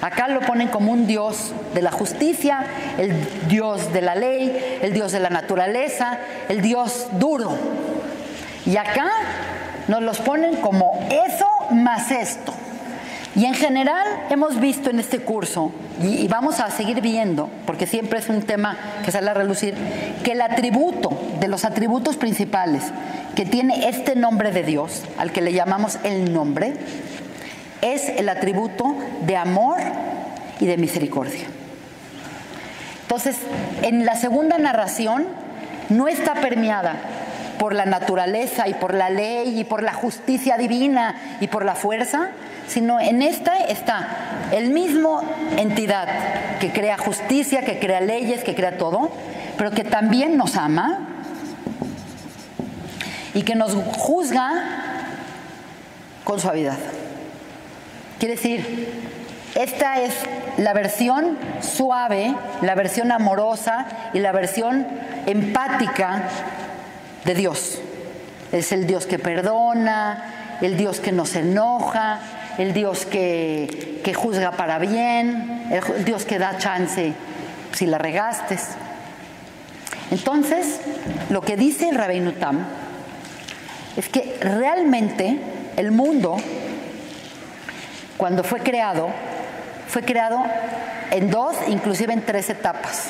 Acá lo ponen como un Dios de la justicia, el Dios de la ley, el Dios de la naturaleza, el Dios duro. Y acá nos los ponen como eso más esto. Y en general hemos visto en este curso, y vamos a seguir viendo, porque siempre es un tema que sale a relucir, que el atributo, de los atributos principales que tiene este nombre de Dios, al que le llamamos el nombre, es el atributo de amor y de misericordia. Entonces, en la segunda narración no está permeada por la naturaleza y por la ley y por la justicia divina y por la fuerza, sino en esta está el mismo entidad que crea justicia, que crea leyes, que crea todo, pero que también nos ama y que nos juzga con suavidad. Quiere decir, esta es la versión suave, la versión amorosa y la versión empática de Dios. Es el Dios que perdona, el Dios que no se enoja, el Dios que juzga para bien, el Dios que da chance si la regaste. Entonces, lo que dice el Rabbeinu Tam es que realmente el mundo, cuando fue creado en 2, inclusive en 3 etapas.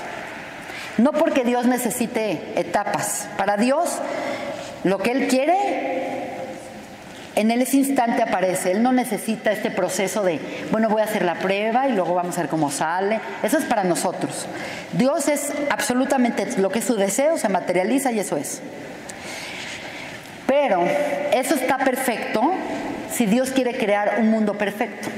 No porque Dios necesite etapas. Para Dios, lo que Él quiere, en ese instante aparece. Él no necesita este proceso de, bueno, voy a hacer la prueba y luego vamos a ver cómo sale. Eso es para nosotros. Dios es absolutamente lo que es su deseo, se materializa y eso es. Pero eso está perfecto si Dios quiere crear un mundo perfecto.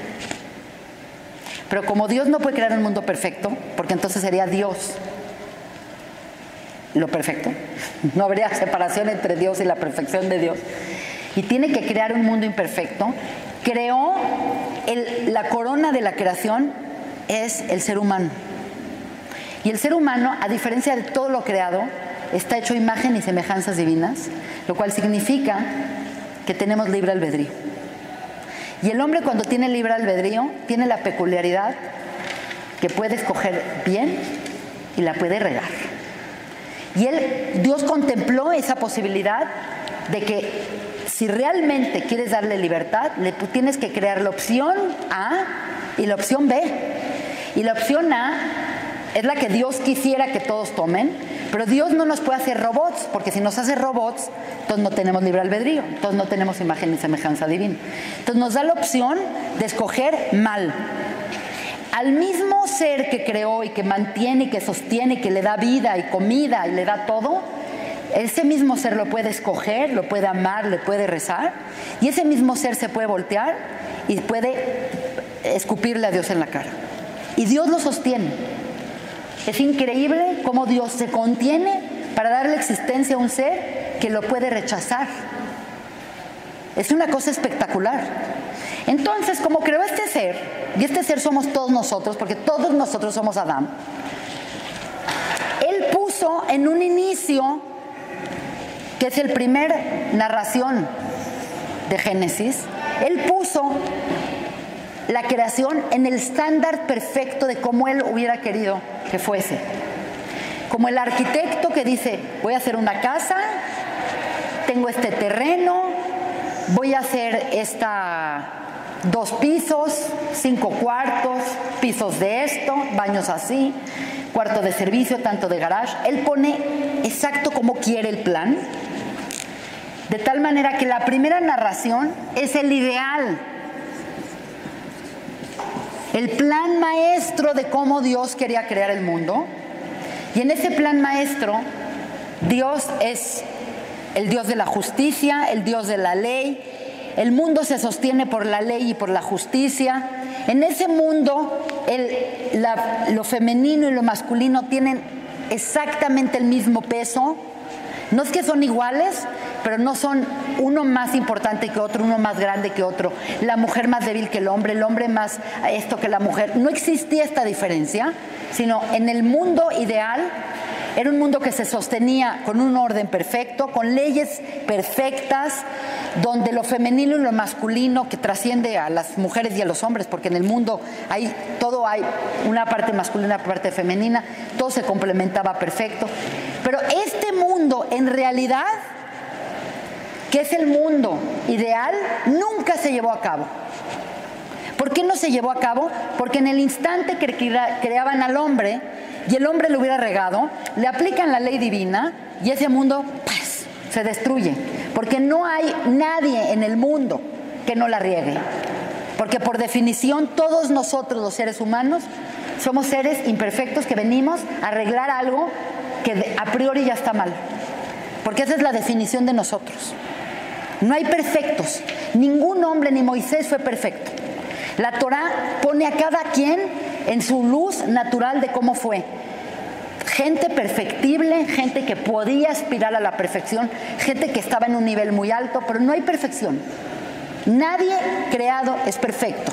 Pero como Dios no puede crear un mundo perfecto, porque entonces sería Dios lo perfecto, no habría separación entre Dios y la perfección de Dios, y tiene que crear un mundo imperfecto, creó la corona de la creación es el ser humano. Y el ser humano, a diferencia de todo lo creado, está hecho imagen y semejanzas divinas, lo cual significa que tenemos libre albedrío. Y el hombre, cuando tiene libre albedrío, tiene la peculiaridad que puede escoger bien y la puede regar. Y Dios contempló esa posibilidad de que si realmente quieres darle libertad, le tienes que crear la opción A y la opción B. Y la opción A es la que Dios quisiera que todos tomen, pero Dios no nos puede hacer robots, porque si nos hace robots, entonces no tenemos libre albedrío, entonces no tenemos imagen y semejanza divina. Entonces nos da la opción de escoger mal. Al mismo ser que creó y que mantiene y que sostiene y que le da vida y comida y le da todo, ese mismo ser lo puede escoger, lo puede amar, le puede rezar, y ese mismo ser se puede voltear y puede escupirle a Dios en la cara. Y Dios lo sostiene. Es increíble cómo Dios se contiene para darle existencia a un ser que lo puede rechazar. Es una cosa espectacular. Entonces, como creó este ser, y este ser somos todos nosotros, porque todos nosotros somos Adán, Él puso en un inicio, que es el primer narración de Génesis, Él puso la creación en el estándar perfecto de cómo Él hubiera querido que fuese. Como el arquitecto que dice, voy a hacer una casa, tengo este terreno, voy a hacer 2 pisos, 5 cuartos, pisos de esto, baños así, cuarto de servicio, tanto de garage. Él pone exacto como quiere el plan, de tal manera que la primera narración es el ideal, el plan maestro de cómo Dios quería crear el mundo. Y en ese plan maestro, Dios es el Dios de la justicia, el Dios de la ley. El mundo se sostiene por la ley y por la justicia. En ese mundo, lo femenino y lo masculino tienen exactamente el mismo peso. No es que son iguales, pero no son uno más importante que otro, uno más grande que otro, la mujer más débil que el hombre más esto que la mujer. No existía esta diferencia, sino en el mundo ideal era un mundo que se sostenía con un orden perfecto, con leyes perfectas, donde lo femenino y lo masculino, que trasciende a las mujeres y a los hombres, porque en el mundo hay una parte masculina, una parte femenina, todo se complementaba perfecto. Pero este mundo, en realidad, que es el mundo ideal, nunca se llevó a cabo. ¿Por qué no se llevó a cabo? Porque en el instante que creaban al hombre y el hombre lo hubiera regado, le aplican la ley divina y ese mundo ¡paz!, se destruye. Porque no hay nadie en el mundo que no la riegue. Porque por definición todos nosotros los seres humanos somos seres imperfectos que venimos a arreglar algo que a priori ya está mal. Porque esa es la definición de nosotros. No hay perfectos. Ningún hombre ni Moisés fue perfecto. La Torá pone a cada quien en su luz natural de cómo fue. Gente perfectible, gente que podía aspirar a la perfección, gente que estaba en un nivel muy alto, pero no hay perfección. Nadie creado es perfecto.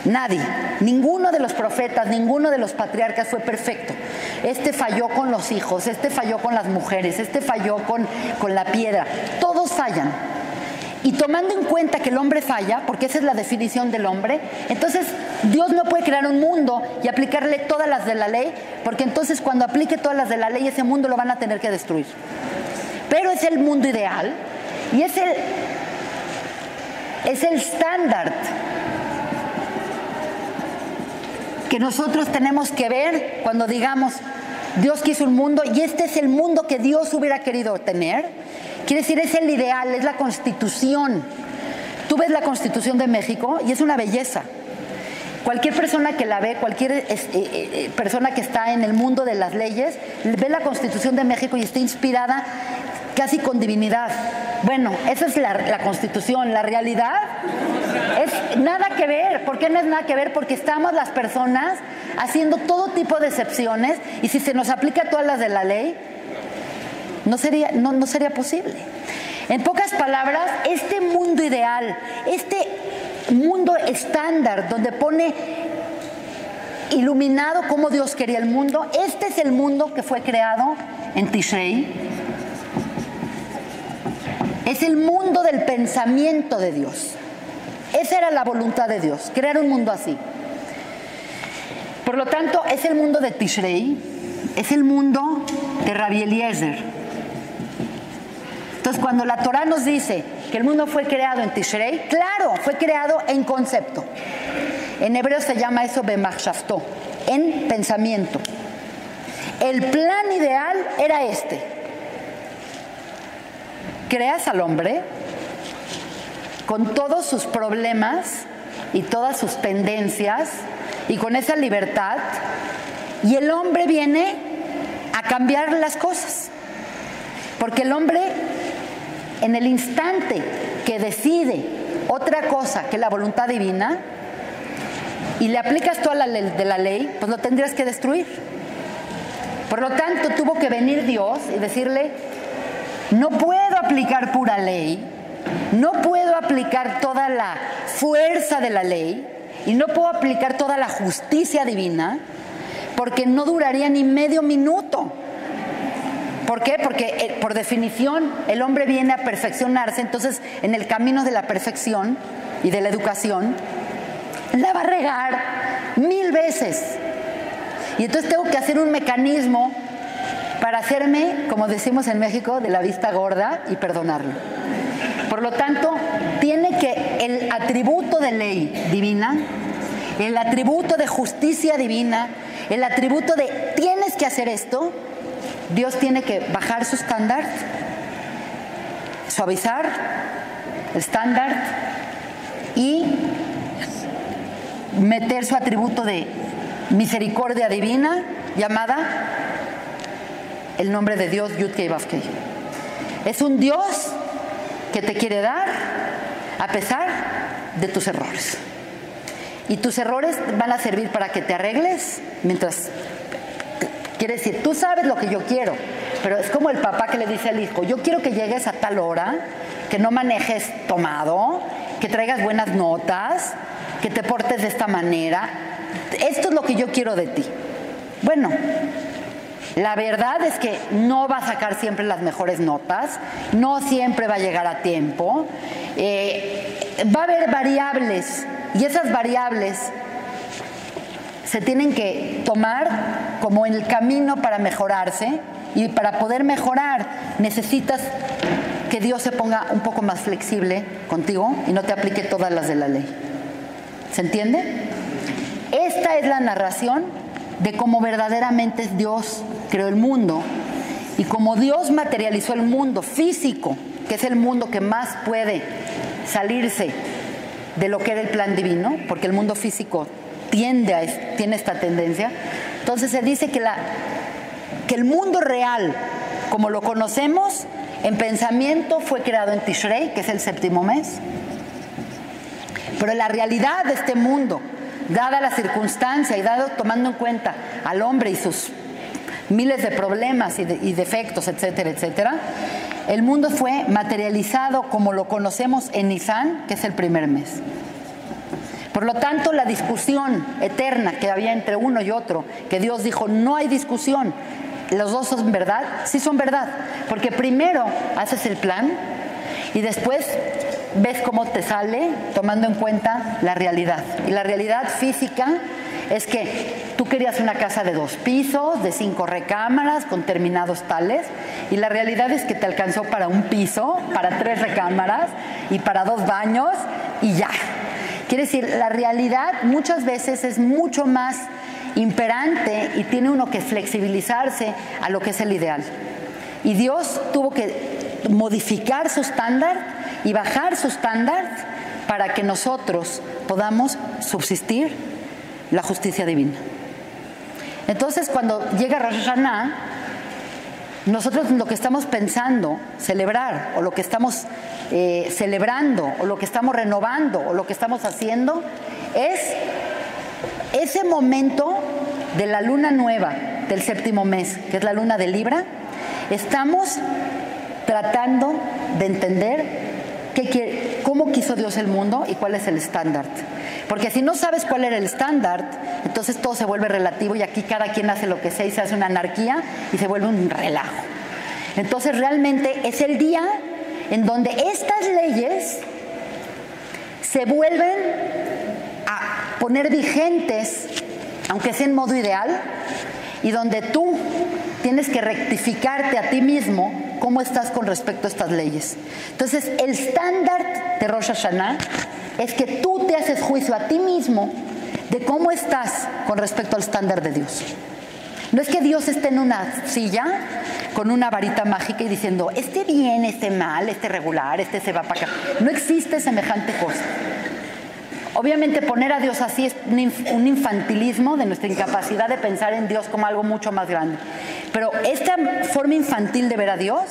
Nadie. Ninguno de los profetas, ninguno de los patriarcas fue perfecto. Este falló con los hijos, este falló con las mujeres, este falló con la piedra. Todos fallan. Y tomando en cuenta que el hombre falla, porque esa es la definición del hombre, entonces Dios no puede crear un mundo y aplicarle todas las de la ley, porque entonces cuando aplique todas las de la ley, ese mundo lo van a tener que destruir. Pero es el mundo ideal y es el estándar que nosotros tenemos que ver cuando digamos Dios quiso un mundo y este es el mundo que Dios hubiera querido tener. Quiere decir, es el ideal, es la Constitución. Tú ves la Constitución de México y es una belleza. Cualquier persona que la ve, cualquier persona que está en el mundo de las leyes, ve la Constitución de México y está inspirada casi con divinidad. Bueno, esa es la Constitución. La realidad es nada que ver. ¿Por qué no es nada que ver? Porque estamos las personas haciendo todo tipo de excepciones y si se nos aplica todas las de la ley, no sería posible. En pocas palabras, este mundo ideal, este mundo estándar donde pone iluminado cómo Dios quería el mundo, este es el mundo que fue creado en Tishrei. Es el mundo del pensamiento de Dios. Esa era la voluntad de Dios, crear un mundo así. Por lo tanto, es el mundo de Tishrei, es el mundo de Rabbi Eliezer. Entonces, cuando la Torá nos dice que el mundo fue creado en Tishrei, claro, fue creado en concepto. En hebreo se llama eso bemachshavto, en pensamiento. El plan ideal era este. Creas al hombre con todos sus problemas y todas sus tendencias y con esa libertad, y el hombre viene a cambiar las cosas. Porque el hombre, en el instante que decide otra cosa que la voluntad divina y le aplicas toda la ley de la ley, pues lo tendrías que destruir. Por lo tanto, tuvo que venir Dios y decirle: no puedo aplicar pura ley, no puedo aplicar toda la fuerza de la ley y no puedo aplicar toda la justicia divina, porque no duraría ni medio minuto. ¿Por qué? Porque por definición el hombre viene a perfeccionarse, entonces en el camino de la perfección y de la educación la va a regar 1000 veces. Y entonces tengo que hacer un mecanismo para hacerme, como decimos en México, de la vista gorda y perdonarlo. Por lo tanto, tiene que el atributo de ley divina, el atributo de justicia divina, el atributo de tienes que hacer esto, Dios tiene que bajar su estándar, suavizar el estándar y meter su atributo de misericordia divina llamada el nombre de Dios, Yud-Kei Vav-Kei. Es un Dios que te quiere dar a pesar de tus errores. Y tus errores van a servir para que te arregles mientras... Quiere decir, tú sabes lo que yo quiero, pero es como el papá que le dice al hijo, yo quiero que llegues a tal hora, que no manejes tomado, que traigas buenas notas, que te portes de esta manera. Esto es lo que yo quiero de ti. Bueno, la verdad es que no va a sacar siempre las mejores notas, no siempre va a llegar a tiempo, va a haber variables y esas variables se tienen que tomar como en el camino para mejorarse, y para poder mejorar necesitas que Dios se ponga un poco más flexible contigo y no te aplique todas las de la ley. ¿Se entiende? Esta es la narración de cómo verdaderamente Dios creó el mundo y cómo Dios materializó el mundo físico, que es el mundo que más puede salirse de lo que era el plan divino, porque el mundo físico tiene esta tendencia. Entonces se dice que el mundo real, como lo conocemos, en pensamiento fue creado en Tishrei, que es el séptimo mes. Pero la realidad de este mundo, dada la circunstancia y dado tomando en cuenta al hombre y sus miles de problemas y defectos, etcétera, etcétera, el mundo fue materializado como lo conocemos en Nisan, que es el primer mes. Por lo tanto, la discusión eterna que había entre uno y otro, que Dios dijo, no hay discusión, los dos son verdad, sí son verdad, porque primero haces el plan y después ves cómo te sale tomando en cuenta la realidad. Y la realidad física es que tú querías una casa de 2 pisos, de 5 recámaras, con terminados tales, y la realidad es que te alcanzó para 1 piso, para 3 recámaras y para 2 baños y ya. Quiere decir, la realidad muchas veces es mucho más imperante y tiene uno que flexibilizarse a lo que es el ideal. Y Dios tuvo que modificar su estándar y bajar su estándar para que nosotros podamos subsistir la justicia divina. Entonces, cuando llega Rosh Hashanah, nosotros lo que estamos pensando celebrar, o lo que estamos celebrando, o lo que estamos renovando, o lo que estamos haciendo, es ese momento de la luna nueva del séptimo mes, que es la luna de Libra. Estamos tratando de entender cómo quiso Dios el mundo y cuál es el estándar. Porque si no sabes cuál era el estándar, entonces todo se vuelve relativo y aquí cada quien hace lo que sea y se hace una anarquía y se vuelve un relajo. Entonces realmente es el día en donde estas leyes se vuelven a poner vigentes, aunque sea en modo ideal, y donde tú tienes que rectificarte a ti mismo cómo estás con respecto a estas leyes. Entonces, el estándar de Rosh Hashanah es que tú te haces juicio a ti mismo de cómo estás con respecto al estándar de Dios. No es que Dios esté en una silla con una varita mágica y diciendo, este bien, este mal, este regular, este se va para acá. No existe semejante cosa. Obviamente poner a Dios así es un infantilismo de nuestra incapacidad de pensar en Dios como algo mucho más grande. Pero esta forma infantil de ver a Dios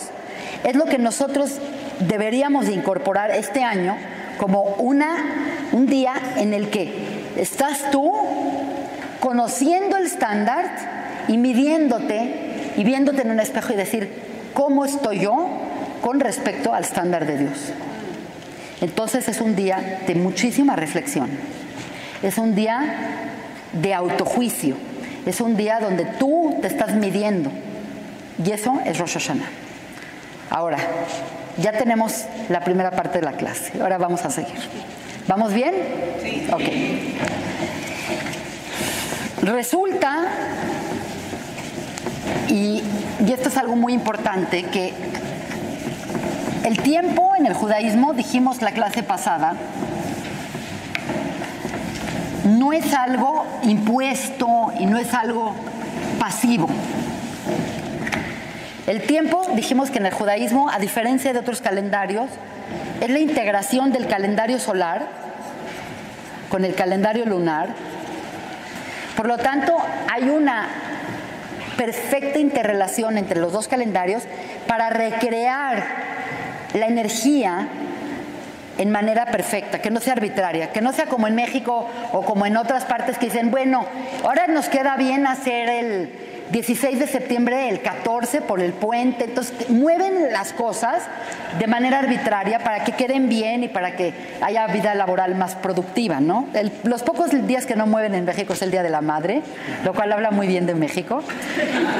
es lo que nosotros deberíamos de incorporar este año como un día en el que estás tú conociendo el estándar y midiéndote y viéndote en un espejo y decir, ¿cómo estoy yo con respecto al estándar de Dios? Entonces es un día de muchísima reflexión, es un día de autojuicio, es un día donde tú te estás midiendo y eso es Rosh Hashanah. Ahora, ya tenemos la primera parte de la clase, ahora vamos a seguir. ¿Vamos bien? Sí. Ok. Resulta, y esto es algo muy importante, que el tiempo en el judaísmo, dijimos la clase pasada, no es algo impuesto y no es algo pasivo. El tiempo, dijimos que en el judaísmo, a diferencia de otros calendarios, es la integración del calendario solar con el calendario lunar. Por lo tanto, hay una perfecta interrelación entre los dos calendarios para recrear la energía en manera perfecta, que no sea arbitraria, que no sea como en México o como en otras partes que dicen, bueno, ahora nos queda bien hacer el 16 de septiembre, el 14 por el puente. Entonces mueven las cosas de manera arbitraria para que queden bien y para que haya vida laboral más productiva, ¿no? Los pocos días que no mueven en México es el Día de la Madre, lo cual habla muy bien de México,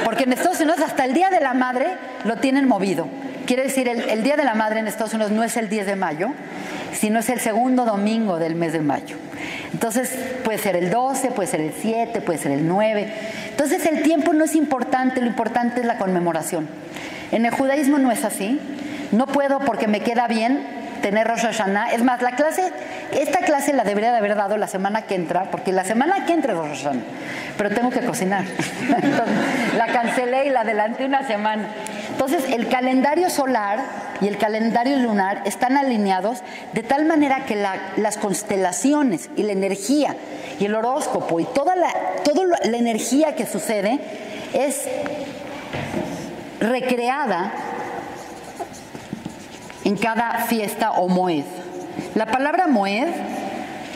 porque en Estados Unidos hasta el Día de la Madre lo tienen movido. Quiere decir, el Día de la Madre en Estados Unidos no es el 10 de mayo, sino es el segundo domingo del mes de mayo. Entonces puede ser el 12, puede ser el 7, puede ser el 9. Entonces el tiempo no es importante, lo importante es la conmemoración. En el judaísmo no es así. No puedo, porque me queda bien, tener Rosh Hashanah. Es más, esta clase la debería de haber dado la semana que entra, porque la semana que entra es Rosh Hashanah, pero tengo que cocinar. Entonces, la cancelé y la adelanté una semana. Entonces el calendario solar y el calendario lunar están alineados de tal manera que las constelaciones y la energía y el horóscopo y toda la energía que sucede es recreada en cada fiesta o moed. La palabra moed,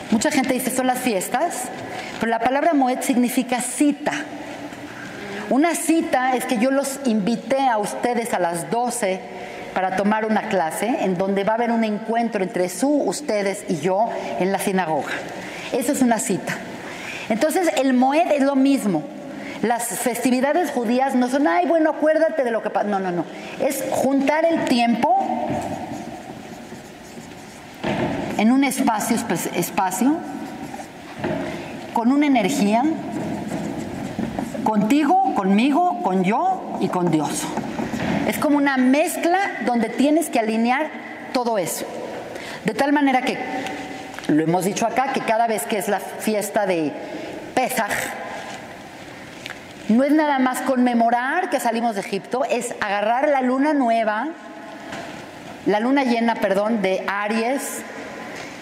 mucha gente dice son las fiestas, pero la palabra moed significa cita. Una cita es que yo los invité a ustedes a las 12 para tomar una clase en donde va a haber un encuentro entre ustedes y yo en la sinagoga. Eso es una cita. Entonces el moed es lo mismo. Las festividades judías no son, ay, bueno, acuérdate de lo que pasa. No, no, no. Es juntar el tiempo en un espacio con una energía, contigo, conmigo, con yo y con Dios. Es como una mezcla donde tienes que alinear todo eso. De tal manera que, lo hemos dicho acá, que cada vez que es la fiesta de Pesaj, no es nada más conmemorar que salimos de Egipto, es agarrar la luna llena, de Aries,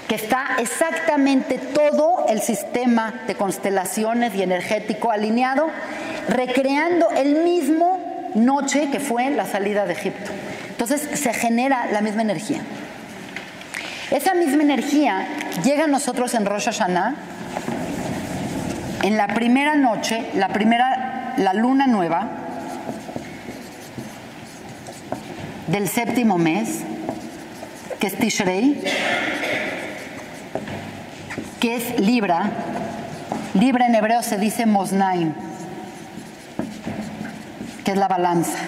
que está exactamente todo el sistema de constelaciones y energético alineado, recreando el mismo noche que fue la salida de Egipto. Entonces se genera la misma energía. Esa misma energía llega a nosotros en Rosh Hashanah, en la primera noche, la luna nueva del séptimo mes, que es Tishrei, que es Libra. Libra en hebreo se dice Moznaim, que es la balanza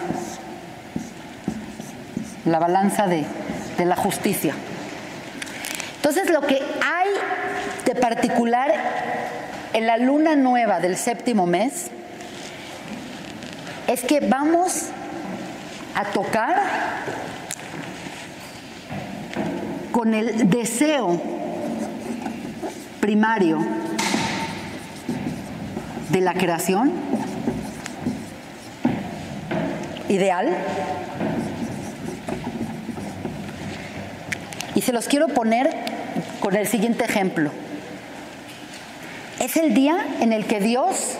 de la justicia. Entonces lo que hay de particular en la luna nueva del séptimo mes es que vamos a tocar con el deseo primario de la creación ideal, y se los quiero poner con el siguiente ejemplo. Es el día en el que Dios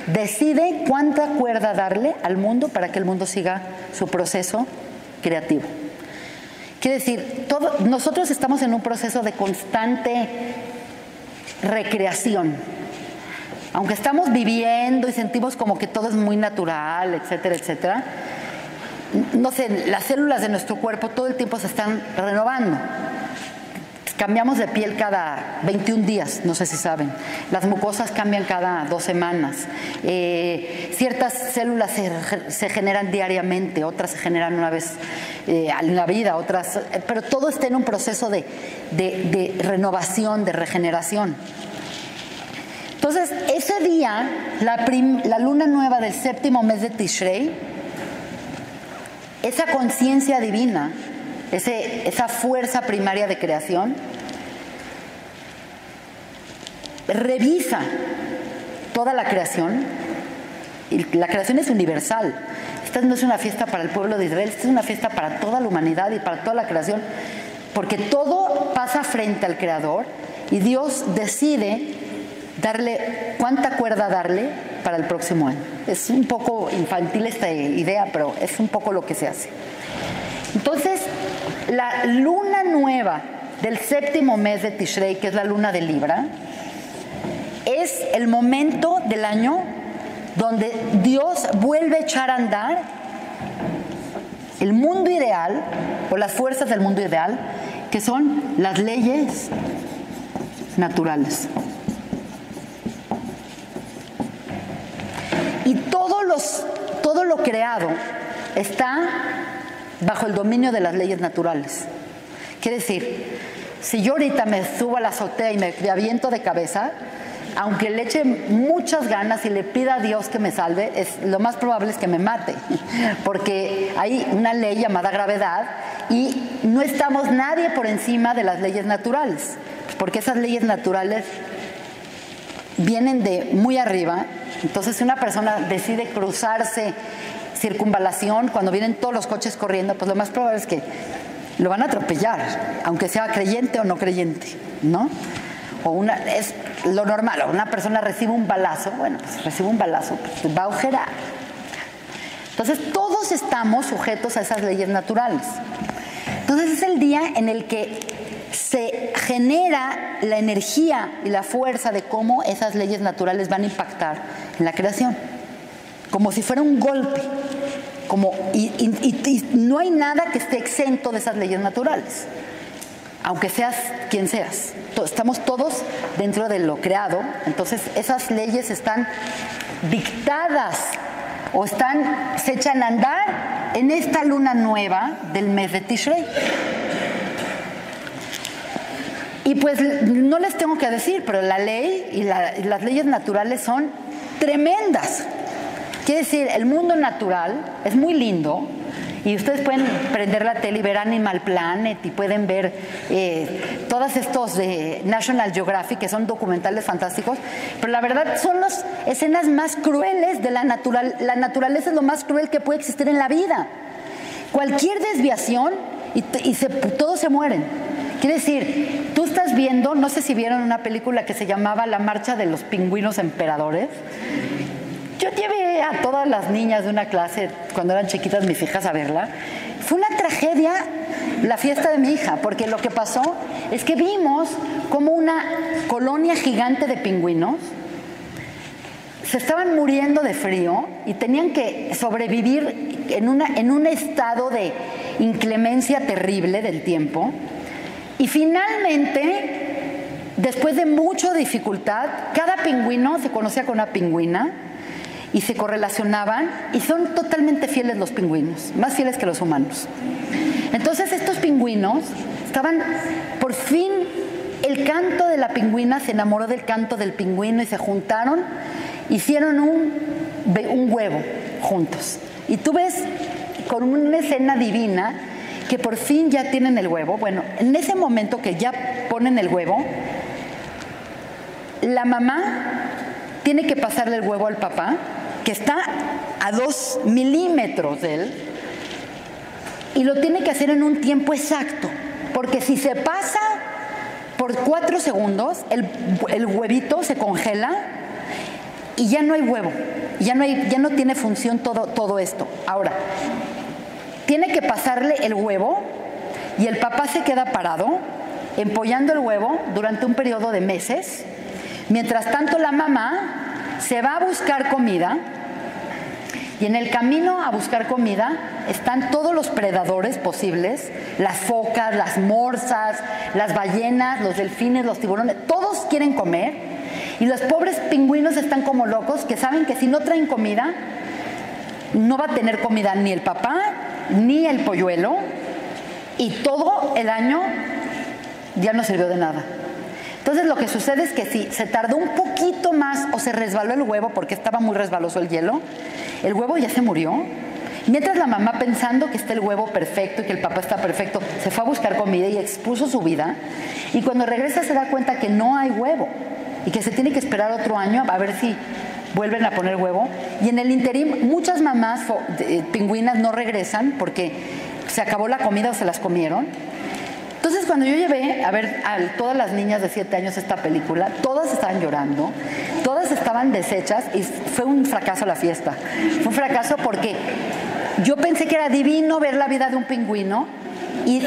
decide cuánta cuerda darle al mundo para que el mundo siga su proceso creativo. Quiere decir, nosotros estamos en un proceso de constante recreación. Aunque estamos viviendo y sentimos como que todo es muy natural, etcétera, etcétera, no sé, las células de nuestro cuerpo todo el tiempo se están renovando. Cambiamos de piel cada 21 días, no sé si saben. Las mucosas cambian cada 2 semanas. Ciertas células se generan diariamente, otras se generan una vez en la vida, otras, pero todo está en un proceso de renovación, de regeneración. Entonces, ese día, la luna nueva del séptimo mes de Tishrei, esa conciencia divina, esa fuerza primaria de creación, revisa toda la creación, y la creación es universal. Esta no es una fiesta para el pueblo de Israel, esta es una fiesta para toda la humanidad y para toda la creación, porque todo pasa frente al Creador y Dios decide darle cuánta cuerda darle para el próximo año. Es un poco infantil esta idea, pero es un poco lo que se hace. Entonces, la luna nueva del séptimo mes de Tishrei, que es la luna de Libra, es el momento del año donde Dios vuelve a echar a andar el mundo ideal, o las fuerzas del mundo ideal, que son las leyes naturales. Y todo lo creado está bajo el dominio de las leyes naturales. Quiere decir, si yo ahorita me subo a la azotea y me aviento de cabeza, aunque le eche muchas ganas y le pida a Dios que me salve, lo más probable es que me mate, porque hay una ley llamada gravedad y no estamos nadie por encima de las leyes naturales, porque esas leyes naturales vienen de muy arriba. Entonces, si una persona decide cruzarse circunvalación cuando vienen todos los coches corriendo, pues lo más probable es que lo van a atropellar, aunque sea creyente o no creyente, ¿no? Es lo normal, o una persona recibe un balazo, bueno, pues recibe un balazo, pues va a agujerar. Entonces, todos estamos sujetos a esas leyes naturales. Entonces, es el día en el que se genera la energía y la fuerza de cómo esas leyes naturales van a impactar en la creación, como si fuera un golpe, y no hay nada que esté exento de esas leyes naturales, aunque seas quien seas. Estamos todos dentro de lo creado, entonces esas leyes están dictadas o se echan a andar en esta luna nueva del mes de Tishrei. Y pues no les tengo que decir, pero la ley y las leyes naturales son tremendas. Quiere decir, el mundo natural es muy lindo y ustedes pueden prender la tele y ver Animal Planet y pueden ver todos estos de National Geographic, que son documentales fantásticos, pero la verdad son las escenas más crueles de la naturaleza es lo más cruel que puede existir en la vida. Cualquier desviación todos se mueren. Quiere decir, tú estás viendo, no sé si vieron una película que se llamaba La Marcha de los Pingüinos Emperadores. Yo llevé a todas las niñas de una clase, cuando eran chiquitas mis hijas, a verla. Fue una tragedia la fiesta de mi hija, porque lo que pasó es que vimos como una colonia gigante de pingüinos se estaban muriendo de frío y tenían que sobrevivir en un estado de inclemencia terrible del tiempo. Y finalmente, después de mucha dificultad, cada pingüino se conocía con una pingüina y se correlacionaban, y son totalmente fieles los pingüinos, más fieles que los humanos. Entonces estos pingüinos estaban, por fin, el canto de la pingüina se enamoró del canto del pingüino y se juntaron, hicieron un huevo juntos. Y tú ves con una escena divina que por fin ya tienen el huevo. Bueno, en ese momento que ya ponen el huevo, la mamá tiene que pasarle el huevo al papá, que está a 2 milímetros de él, y lo tiene que hacer en un tiempo exacto, porque si se pasa por 4 segundos, el huevito se congela y ya no hay huevo, ya no tiene función todo esto. Ahora, tiene que pasarle el huevo y el papá se queda parado empollando el huevo durante un periodo de meses. Mientras tanto, la mamá se va a buscar comida y en el camino a buscar comida están todos los predadores posibles, las focas, las morsas, las ballenas, los delfines, los tiburones, todos quieren comer y los pobres pingüinos están como locos, que saben que si no traen comida no va a tener comida ni el papá ni el polluelo, y todo el año ya no sirvió de nada. Entonces lo que sucede es que si se tardó un poquito más o se resbaló el huevo porque estaba muy resbaloso el hielo, el huevo ya se murió. Mientras la mamá, pensando que está el huevo perfecto y que el papá está perfecto, se fue a buscar comida y expuso su vida, y cuando regresa se da cuenta que no hay huevo y que se tiene que esperar otro año a ver si vuelven a poner huevo. Y en el interín muchas mamás pingüinas no regresan porque se acabó la comida o se las comieron. Entonces cuando yo llevé a ver a todas las niñas de 7 años esta película, todas estaban llorando, todas estaban deshechas y fue un fracaso la fiesta. Fue un fracaso porque yo pensé que era divino ver la vida de un pingüino y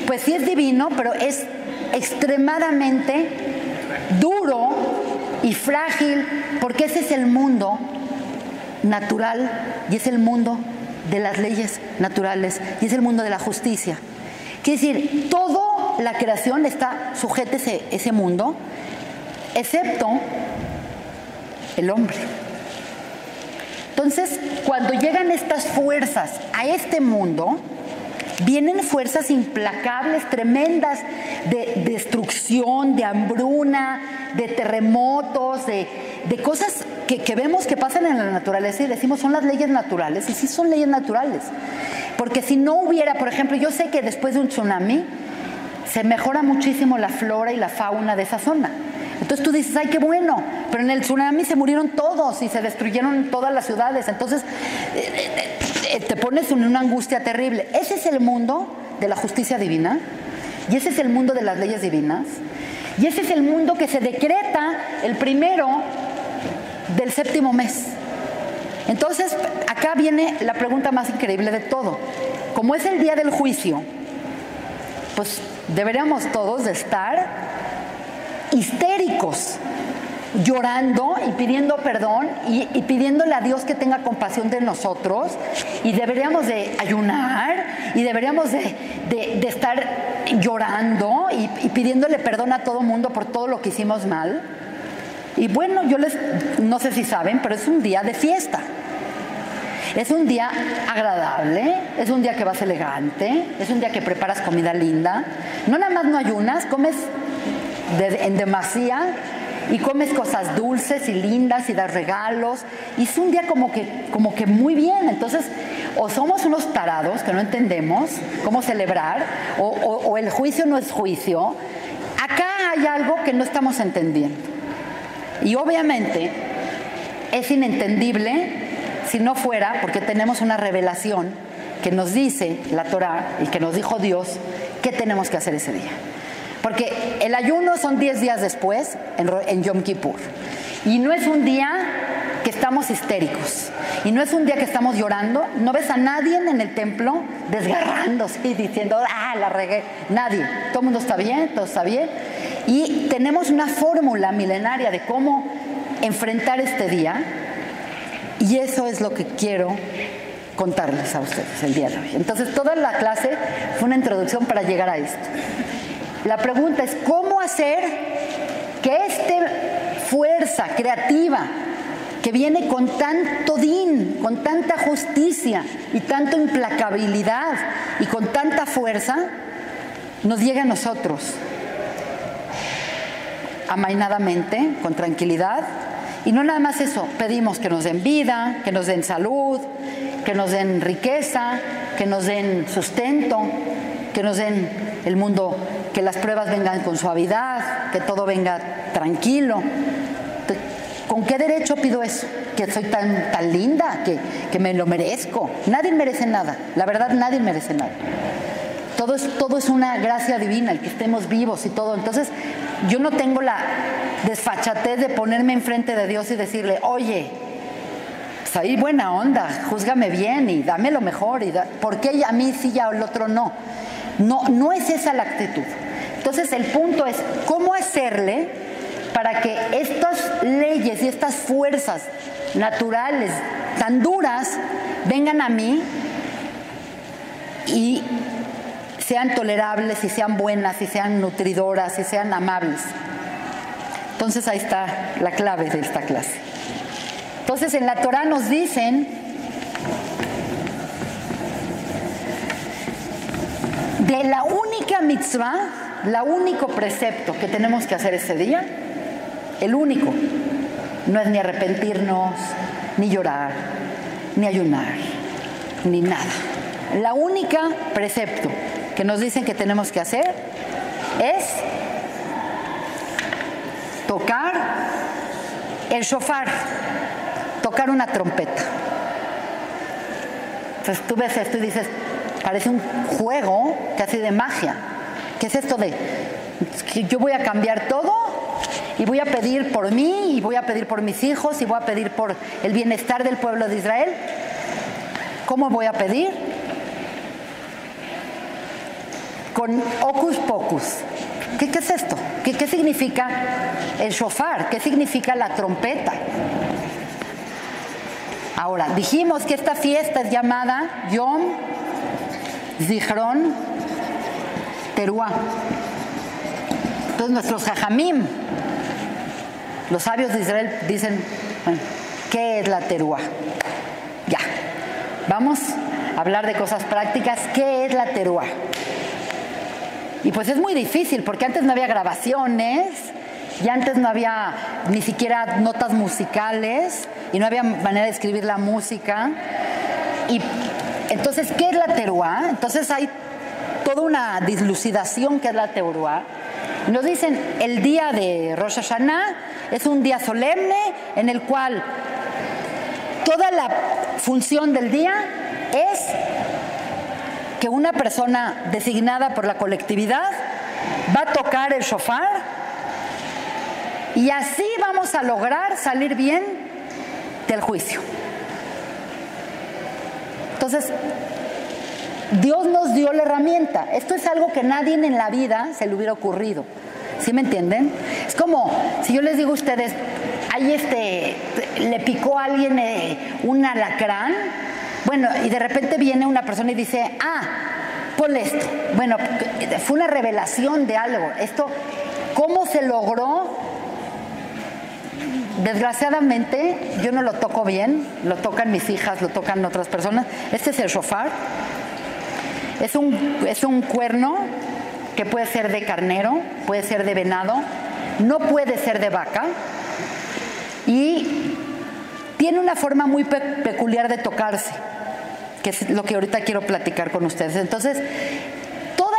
pues sí es divino, pero es extremadamente duro y frágil porque ese es el mundo natural y es el mundo de las leyes naturales y es el mundo de la justicia. Quiere decir, toda la creación está sujeta a ese mundo, excepto el hombre. Entonces, cuando llegan estas fuerzas a este mundo, vienen fuerzas implacables, tremendas, de destrucción, de hambruna, de terremotos, de cosas que vemos que pasan en la naturaleza y decimos son las leyes naturales, y sí son leyes naturales. Porque si no hubiera, por ejemplo, yo sé que después de un tsunami se mejora muchísimo la flora y la fauna de esa zona. Entonces tú dices, ay, qué bueno, pero en el tsunami se murieron todos y se destruyeron todas las ciudades. Entonces te pones en una angustia terrible. Ese es el mundo de la justicia divina y ese es el mundo de las leyes divinas y ese es el mundo que se decreta el 1 del 7º mes. Entonces, acá viene la pregunta más increíble de todo. Como es el día del juicio, pues deberíamos todos de estar histéricos, llorando y pidiendo perdón y pidiéndole a Dios que tenga compasión de nosotros, y deberíamos de ayunar y deberíamos de estar llorando y pidiéndole perdón a todo mundo por todo lo que hicimos mal. Y bueno, no sé si saben, pero es un día de fiesta. Es un día agradable, es un día que vas elegante, es un día que preparas comida linda. No nada más no ayunas, comes en demasía y comes cosas dulces y lindas y das regalos. Y es un día como que muy bien. Entonces, o somos unos tarados que no entendemos cómo celebrar, o el juicio no es juicio. Acá hay algo que no estamos entendiendo. Y obviamente es inentendible si no fuera porque tenemos una revelación que nos dice la Torá y que nos dijo Dios qué tenemos que hacer ese día. Porque el ayuno son 10 días después, en Yom Kippur. Y no es un día que estamos histéricos. Y no es un día que estamos llorando. No ves a nadie en el templo desgarrándose y diciendo, la regué. Nadie. Todo el mundo está bien, todo está bien. Y tenemos una fórmula milenaria de cómo enfrentar este día. Y eso es lo que quiero contarles a ustedes el día de hoy. Entonces, toda la clase fue una introducción para llegar a esto. La pregunta es, ¿cómo hacer que esta fuerza creativa que viene con tanto din, con tanta justicia y tanta implacabilidad y con tanta fuerza, nos llegue a nosotros amainadamente, con tranquilidad? Y no nada más eso, pedimos que nos den vida, que nos den salud, que nos den riqueza, que nos den sustento, que nos den el mundo, que las pruebas vengan con suavidad, que todo venga tranquilo. ¿Con qué derecho pido eso? Que soy tan linda, que me lo merezco. Nadie merece nada, la verdad nadie merece nada. Todo es una gracia divina, el que estemos vivos y todo. Entonces, yo no tengo la desfachatez de ponerme enfrente de Dios y decirle, oye, soy buena onda, júzgame bien y dame lo mejor. ¿Por qué a mí sí y al otro no? No es esa la actitud. Entonces, el punto es, ¿cómo hacerle para que estas leyes y estas fuerzas naturales tan duras vengan a mí y sean tolerables y sean buenas y sean nutridoras y sean amables? Entonces ahí está la clave de esta clase. Entonces en la Torá nos dicen de la única mitzvah, el único precepto que tenemos que hacer ese día, el único, no es ni arrepentirnos, ni llorar, ni ayunar, ni nada. La única precepto que nos dicen que tenemos que hacer es tocar el shofar, tocar una trompeta. Entonces tú ves esto y dices, parece un juego casi de magia. ¿Qué es esto de que yo voy a cambiar todo y voy a pedir por mí y voy a pedir por mis hijos y voy a pedir por el bienestar del pueblo de Israel? ¿Cómo voy a pedir? Con hocus pocus. ¿Qué es esto? ¿Qué significa el shofar? ¿Qué significa la trompeta? Ahora, dijimos que esta fiesta es llamada Yom Zichron Teruah. Entonces nuestros jajamim, los sabios de Israel, dicen, bueno, ¿qué es la teruah? Ya, vamos a hablar de cosas prácticas. ¿Qué es la teruah? Y pues es muy difícil, porque antes no había grabaciones, y antes no había ni siquiera notas musicales, y no había manera de escribir la música. Y entonces, ¿qué es la teruah? Entonces hay toda una dislucidación que es la teruah. Nos dicen, el día de Rosh Hashanah es un día solemne en el cual toda la función del día es que una persona designada por la colectividad va a tocar el shofar y así vamos a lograr salir bien del juicio. Entonces, Dios nos dio la herramienta. Esto es algo que nadie en la vida se le hubiera ocurrido. ¿Sí me entienden? Es como si yo les digo a ustedes, ahí le picó a alguien un alacrán. Bueno, y de repente viene una persona y dice, ponle esto. Bueno, fue una revelación de algo. Esto, ¿cómo se logró? Desgraciadamente, yo no lo toco bien. Lo tocan mis hijas, lo tocan otras personas. Este es el shofar. Es un cuerno que puede ser de carnero, puede ser de venado, no puede ser de vaca. Y tiene una forma muy peculiar de tocarse, que es lo que ahorita quiero platicar con ustedes. Entonces, toda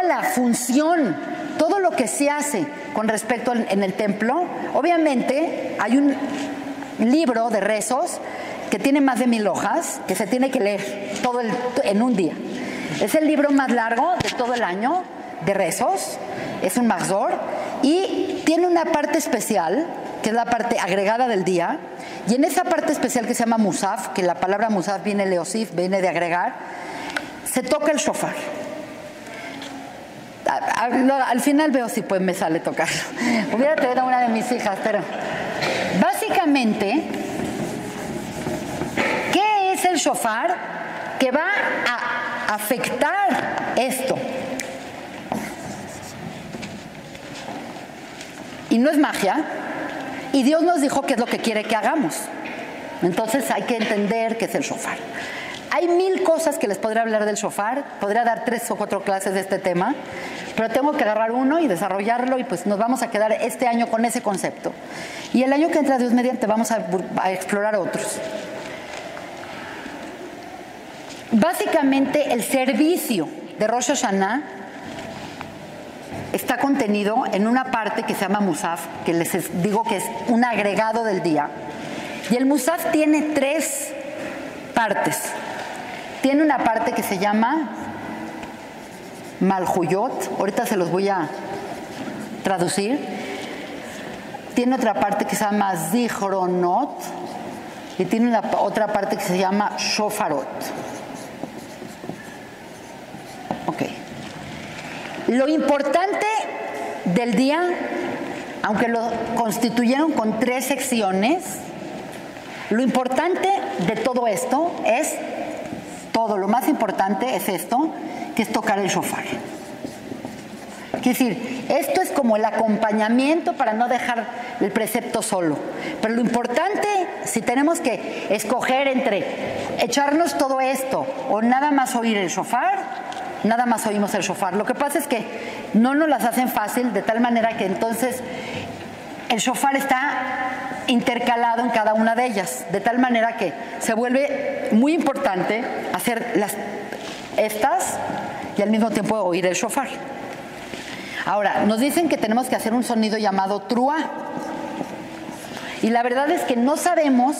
la función, todo lo que se hace con respecto en el templo, obviamente hay un libro de rezos que tiene más de 1000 hojas, que se tiene que leer todo en un día. Es el libro más largo de todo el año de rezos, es un Mahzor, y tiene una parte especial, que es la parte agregada del día, y en esa parte especial que se llama Musaf, que la palabra Musaf viene de Leosif, viene de agregar, se toca el shofar. Al final veo si pues me sale tocarlo. Hubiera traído a una de mis hijas, pero básicamente, ¿qué es el shofar? Que va a afectar esto. Y no es magia. Y Dios nos dijo qué es lo que quiere que hagamos. Entonces hay que entender qué es el shofar. Hay 1000 cosas que les podría hablar del shofar. Podría dar 3 o 4 clases de este tema. Pero tengo que agarrar uno y desarrollarlo, y pues nos vamos a quedar este año con ese concepto. Y el año que entra, Dios mediante, vamos a explorar otros. Básicamente, el servicio de Rosh Hashanah está contenido en una parte que se llama Musaf, que les digo que es un agregado del día. Y el Musaf tiene 3 partes. Tiene una parte que se llama Malhuyot, ahorita se los voy a traducir. Tiene otra parte que se llama Zichronot, y tiene otra parte que se llama Shofarot. Ok. Lo importante del día, aunque lo constituyeron con 3 secciones, lo importante de todo esto es, lo más importante es esto, que es tocar el shofar. Quiere decir, esto es como el acompañamiento para no dejar el precepto solo. Pero lo importante, si tenemos que escoger entre echarnos todo esto o nada más oír el shofar, nada más oímos el shofar. Lo que pasa es que no nos las hacen fácil, de tal manera que entonces el shofar está intercalado en cada una de ellas, de tal manera que se vuelve muy importante hacer estas y al mismo tiempo oír el shofar. Ahora, nos dicen que tenemos que hacer un sonido llamado trúa. Y la verdad es que no sabemos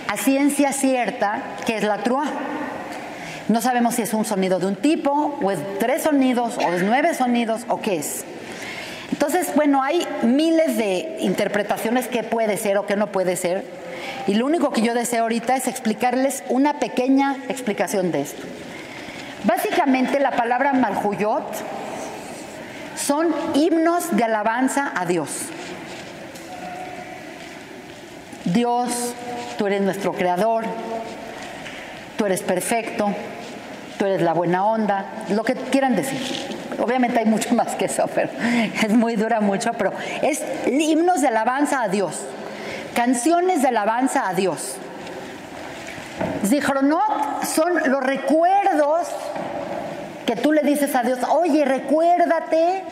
a ciencia cierta qué es la trúa. No sabemos si es un sonido de un tipo, o es 3 sonidos, o es 9 sonidos, o qué es. Entonces, bueno, hay miles de interpretaciones qué puede ser o qué no puede ser. Y lo único que yo deseo ahorita es explicarles una pequeña explicación de esto. Básicamente, la palabra Malhuyot son himnos de alabanza a Dios. Dios, tú eres nuestro creador, tú eres perfecto, tú eres la buena onda, lo que quieran decir. Obviamente hay mucho más que eso, pero es muy dura mucho, pero es himnos de alabanza a Dios, canciones de alabanza a Dios. Zichronot son los recuerdos que tú le dices a Dios, oye, recuérdate,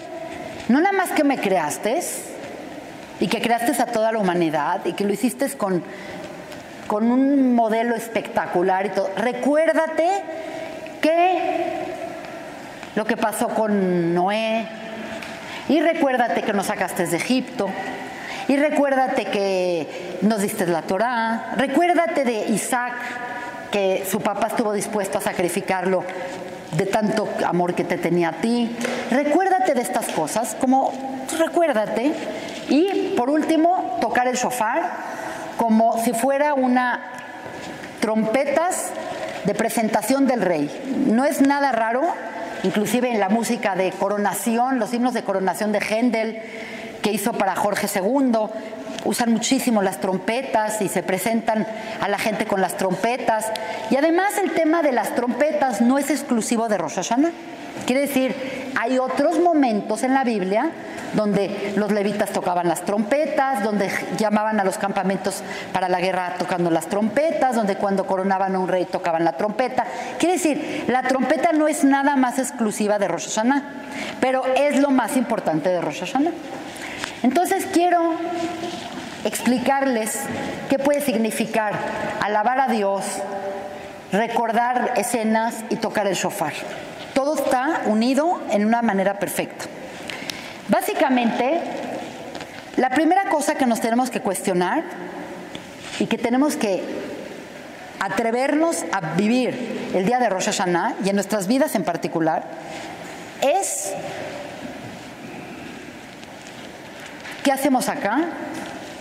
no nada más que me creaste, y que creaste a toda la humanidad, y que lo hiciste con un modelo espectacular y todo. Recuérdate que lo que pasó con Noé, y recuérdate que nos sacaste de Egipto, y recuérdate que nos diste la Torá, recuérdate de Isaac, que su papá estuvo dispuesto a sacrificarlo de tanto amor que te tenía a ti. Recuérdate de estas cosas, como recuérdate. Y por último, tocar el shofar como si fuera una trompetas de presentación del rey. No es nada raro, inclusive en la música de coronación, los himnos de coronación de Händel, que hizo para Jorge II, usan muchísimo las trompetas y se presentan a la gente con las trompetas. Y además el tema de las trompetas no es exclusivo de Rosh Hashanah. Quiere decir, hay otros momentos en la Biblia donde los levitas tocaban las trompetas, donde llamaban a los campamentos para la guerra tocando las trompetas, donde cuando coronaban a un rey tocaban la trompeta. Quiere decir, la trompeta no es nada más exclusiva de Rosh Hashanah, pero es lo más importante de Rosh Hashanah. Entonces quiero explicarles qué puede significar alabar a Dios, recordar escenas y tocar el shofar. Todo está unido en una manera perfecta. Básicamente, la primera cosa que nos tenemos que cuestionar y que tenemos que atrevernos a vivir el día de Rosh Hashanah y en nuestras vidas en particular es ¿qué hacemos acá?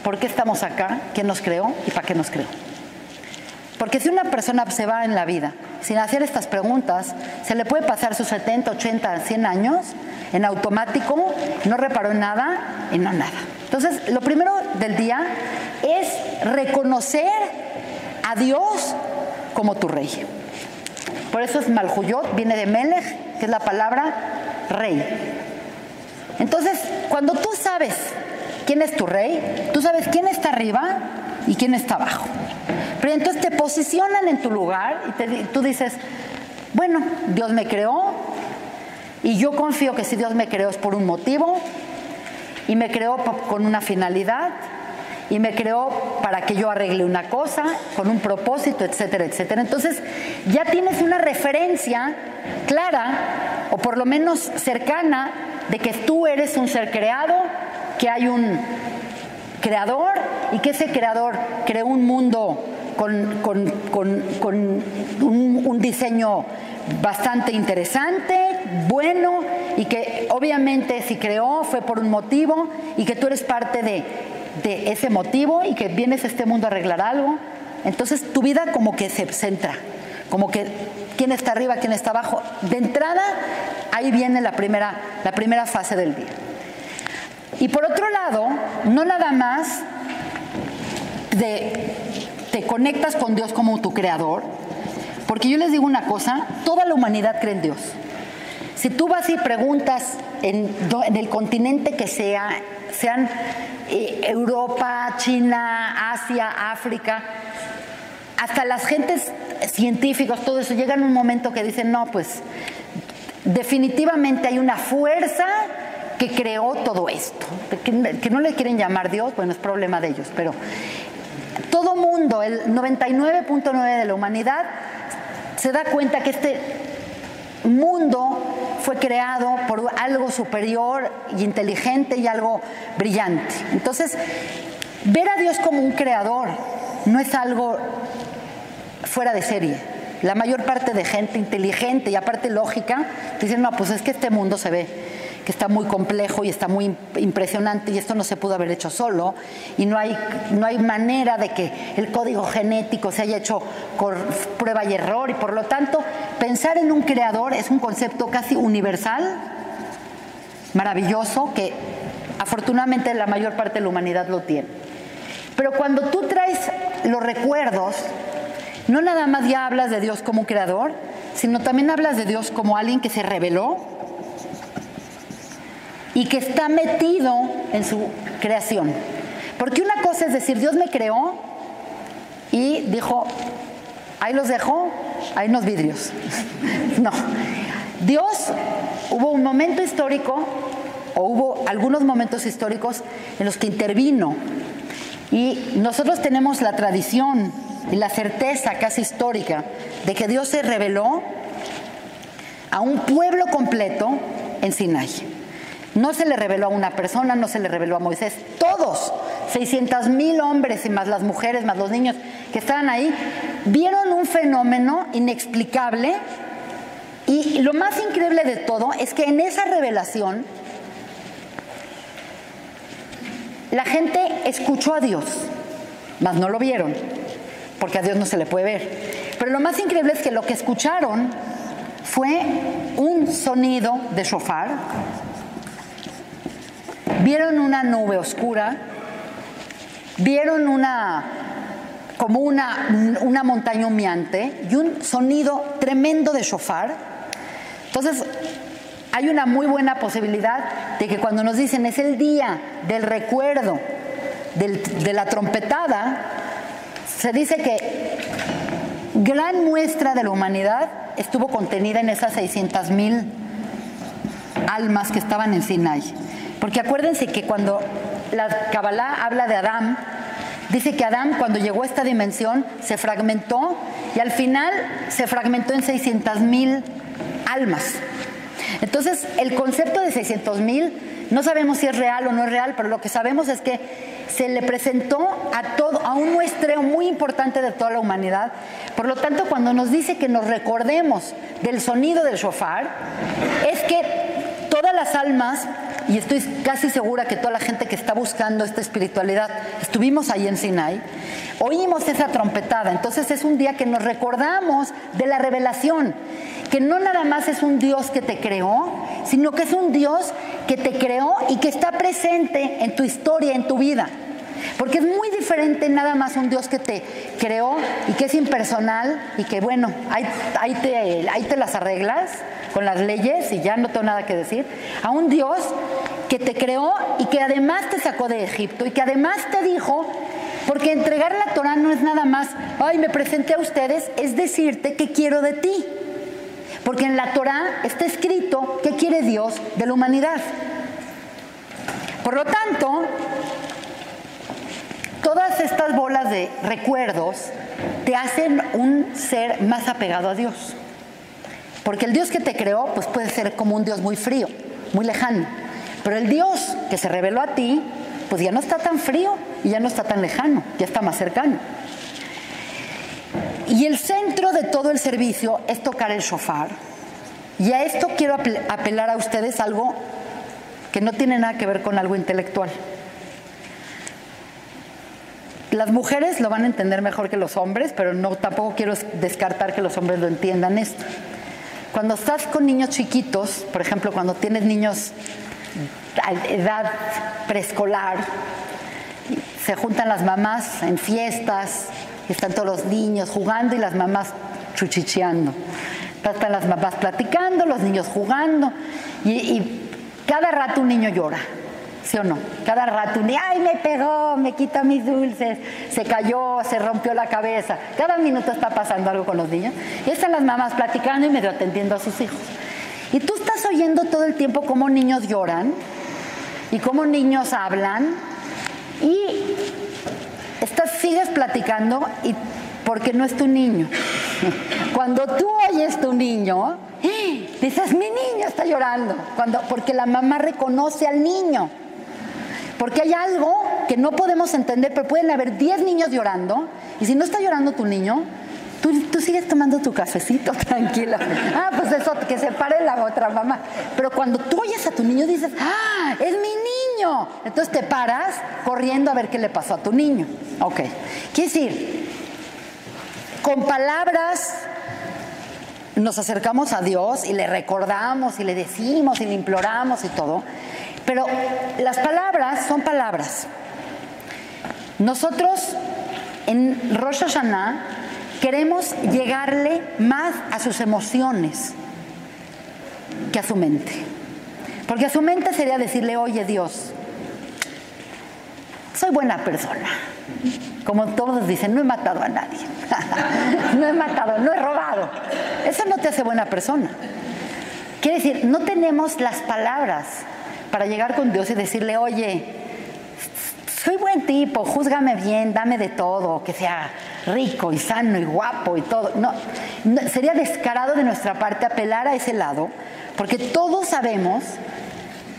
¿Por qué estamos acá? ¿Quién nos creó? ¿Y para qué nos creó? Porque si una persona se va en la vida sin hacer estas preguntas, se le puede pasar sus 70, 80, 100 años en automático, no reparó en nada y no nada. Entonces, lo primero del día es reconocer a Dios como tu rey. Por eso es Malhuyot, viene de Melech, que es la palabra rey. Entonces, cuando tú sabes quién es tu rey, tú sabes quién está arriba y quién está abajo. Pero entonces te posicionan en tu lugar y tú dices, bueno, Dios me creó y yo confío que si Dios me creó es por un motivo y me creó con una finalidad y me creó para que yo arregle una cosa con un propósito, etcétera, etcétera. Entonces ya tienes una referencia clara o por lo menos cercana de que tú eres un ser creado, que hay un creador y que ese creador creó un mundo con un diseño bastante interesante, bueno, y que obviamente si creó fue por un motivo y que tú eres parte de ese motivo y que vienes a este mundo a arreglar algo. Entonces tu vida como que se centra, como que quién está arriba, quién está abajo. De entrada, ahí viene la primera fase del día. Y por otro lado, no nada más te conectas con Dios como tu creador, porque yo les digo una cosa, toda la humanidad cree en Dios. Si tú vas y preguntas en el continente que sean Europa, China, Asia, África, hasta las gentes científicos, todo eso, llegan a un momento que dicen, no, pues definitivamente hay una fuerza que creó todo esto. Que no le quieren llamar Dios, bueno, es problema de ellos, pero todo mundo, el 99.9% de la humanidad, se da cuenta que mundo fue creado por algo superior y inteligente y algo brillante. Entonces, ver a Dios como un creador no es algo fuera de serie. La mayor parte de gente inteligente y aparte lógica dicen, no, pues es que este mundo se ve que está muy complejo y está muy impresionante y esto no se pudo haber hecho solo y no hay manera de que el código genético se haya hecho con prueba y error, y por lo tanto pensar en un creador es un concepto casi universal, maravilloso, que afortunadamente la mayor parte de la humanidad lo tiene. Pero cuando tú traes los recuerdos, no nada más ya hablas de Dios como un creador, sino también hablas de Dios como alguien que se reveló y que está metido en su creación. Porque una cosa es decir, Dios me creó y dijo, ahí los dejo, ahí unos vidrios. No, Dios, hubo un momento histórico, o hubo algunos momentos históricos en los que intervino, y nosotros tenemos la tradición y la certeza casi histórica de que Dios se reveló a un pueblo completo en Sinai. No se le reveló a una persona, no se le reveló a Moisés. Todos, 600,000 hombres y más las mujeres, más los niños que estaban ahí, vieron un fenómeno inexplicable. Y lo más increíble de todo es que en esa revelación la gente escuchó a Dios, mas no lo vieron, porque a Dios no se le puede ver. Pero lo más increíble es que lo que escucharon fue un sonido de shofar. Vieron una nube oscura, vieron como una montaña humeante y un sonido tremendo de shofar. Entonces, hay una muy buena posibilidad de que cuando nos dicen es el día del recuerdo de la trompetada, se dice que gran muestra de la humanidad estuvo contenida en esas 600,000 almas que estaban en Sinai. Porque acuérdense que cuando la Kabbalah habla de Adán, dice que Adán cuando llegó a esta dimensión se fragmentó y al final se fragmentó en 600,000 almas. Entonces el concepto de 600,000 no sabemos si es real o no es real, pero lo que sabemos es que se le presentó a un muestreo muy importante de toda la humanidad. Por lo tanto, cuando nos dice que nos recordemos del sonido del shofar, es que todas las almas, y estoy casi segura que toda la gente que está buscando esta espiritualidad, estuvimos ahí en Sinai, oímos esa trompetada. Entonces es un día que nos recordamos de la revelación, que no nada más es un Dios que te creó, sino que es un Dios que te creó y que está presente en tu historia, en tu vida. Porque es muy diferente nada más un Dios que te creó y que es impersonal y que bueno, ahí te las arreglas con las leyes y ya no tengo nada que decir, a un Dios que te creó y que además te sacó de Egipto y que además te dijo, porque entregar la Torah no es nada más, ay, me presenté a ustedes, es decirte qué quiero de ti. Porque en la Torah está escrito qué quiere Dios de la humanidad. Por lo tanto, todas estas bolas de recuerdos te hacen un ser más apegado a Dios. Porque el Dios que te creó pues puede ser como un Dios muy frío, muy lejano. Pero el Dios que se reveló a ti pues ya no está tan frío y ya no está tan lejano, ya está más cercano. Y el centro de todo el servicio es tocar el shofar. Y a esto quiero apelar a ustedes algo que no tiene nada que ver con algo intelectual. Las mujeres lo van a entender mejor que los hombres, pero no, tampoco quiero descartar que los hombres lo entiendan esto. Cuando estás con niños chiquitos, por ejemplo, cuando tienes niños a edad preescolar, se juntan las mamás en fiestas, están todos los niños jugando y las mamás chuchicheando. Están las mamás platicando, los niños jugando y cada rato un niño llora, ¿sí o no? Cada rato un niño, ¡ay, me pegó, me quita mis dulces, se cayó, se rompió la cabeza! Cada minuto está pasando algo con los niños. Y están las mamás platicando y medio atendiendo a sus hijos. Y tú estás oyendo todo el tiempo cómo niños lloran y cómo niños hablan y sigues platicando y porque no es tu niño. Cuando tú oyes tu niño, dices, mi niño está llorando. Porque la mamá reconoce al niño. Porque hay algo que no podemos entender, pero pueden haber 10 niños llorando, y si no está llorando tu niño, tú sigues tomando tu cafecito tranquilo. Pues eso, que se pare la otra mamá. Pero cuando tú oyes a tu niño, dices, es mi niño. Entonces te paras corriendo a ver qué le pasó a tu niño. Ok. Quiere decir, con palabras nos acercamos a Dios y le recordamos y le decimos y le imploramos y todo. Pero las palabras son palabras. Nosotros en Rosh Hashanah queremos llegarle más a sus emociones que a su mente. Porque a su mente sería decirle, oye Dios, soy buena persona. Como todos dicen, no he matado a nadie. No he matado, no he robado. Eso no te hace buena persona. Quiere decir, no tenemos las palabras para llegar con Dios y decirle, oye, soy buen tipo, júzgame bien, dame de todo, que sea rico y sano y guapo y todo. No, sería descarado de nuestra parte apelar a ese lado, porque todos sabemos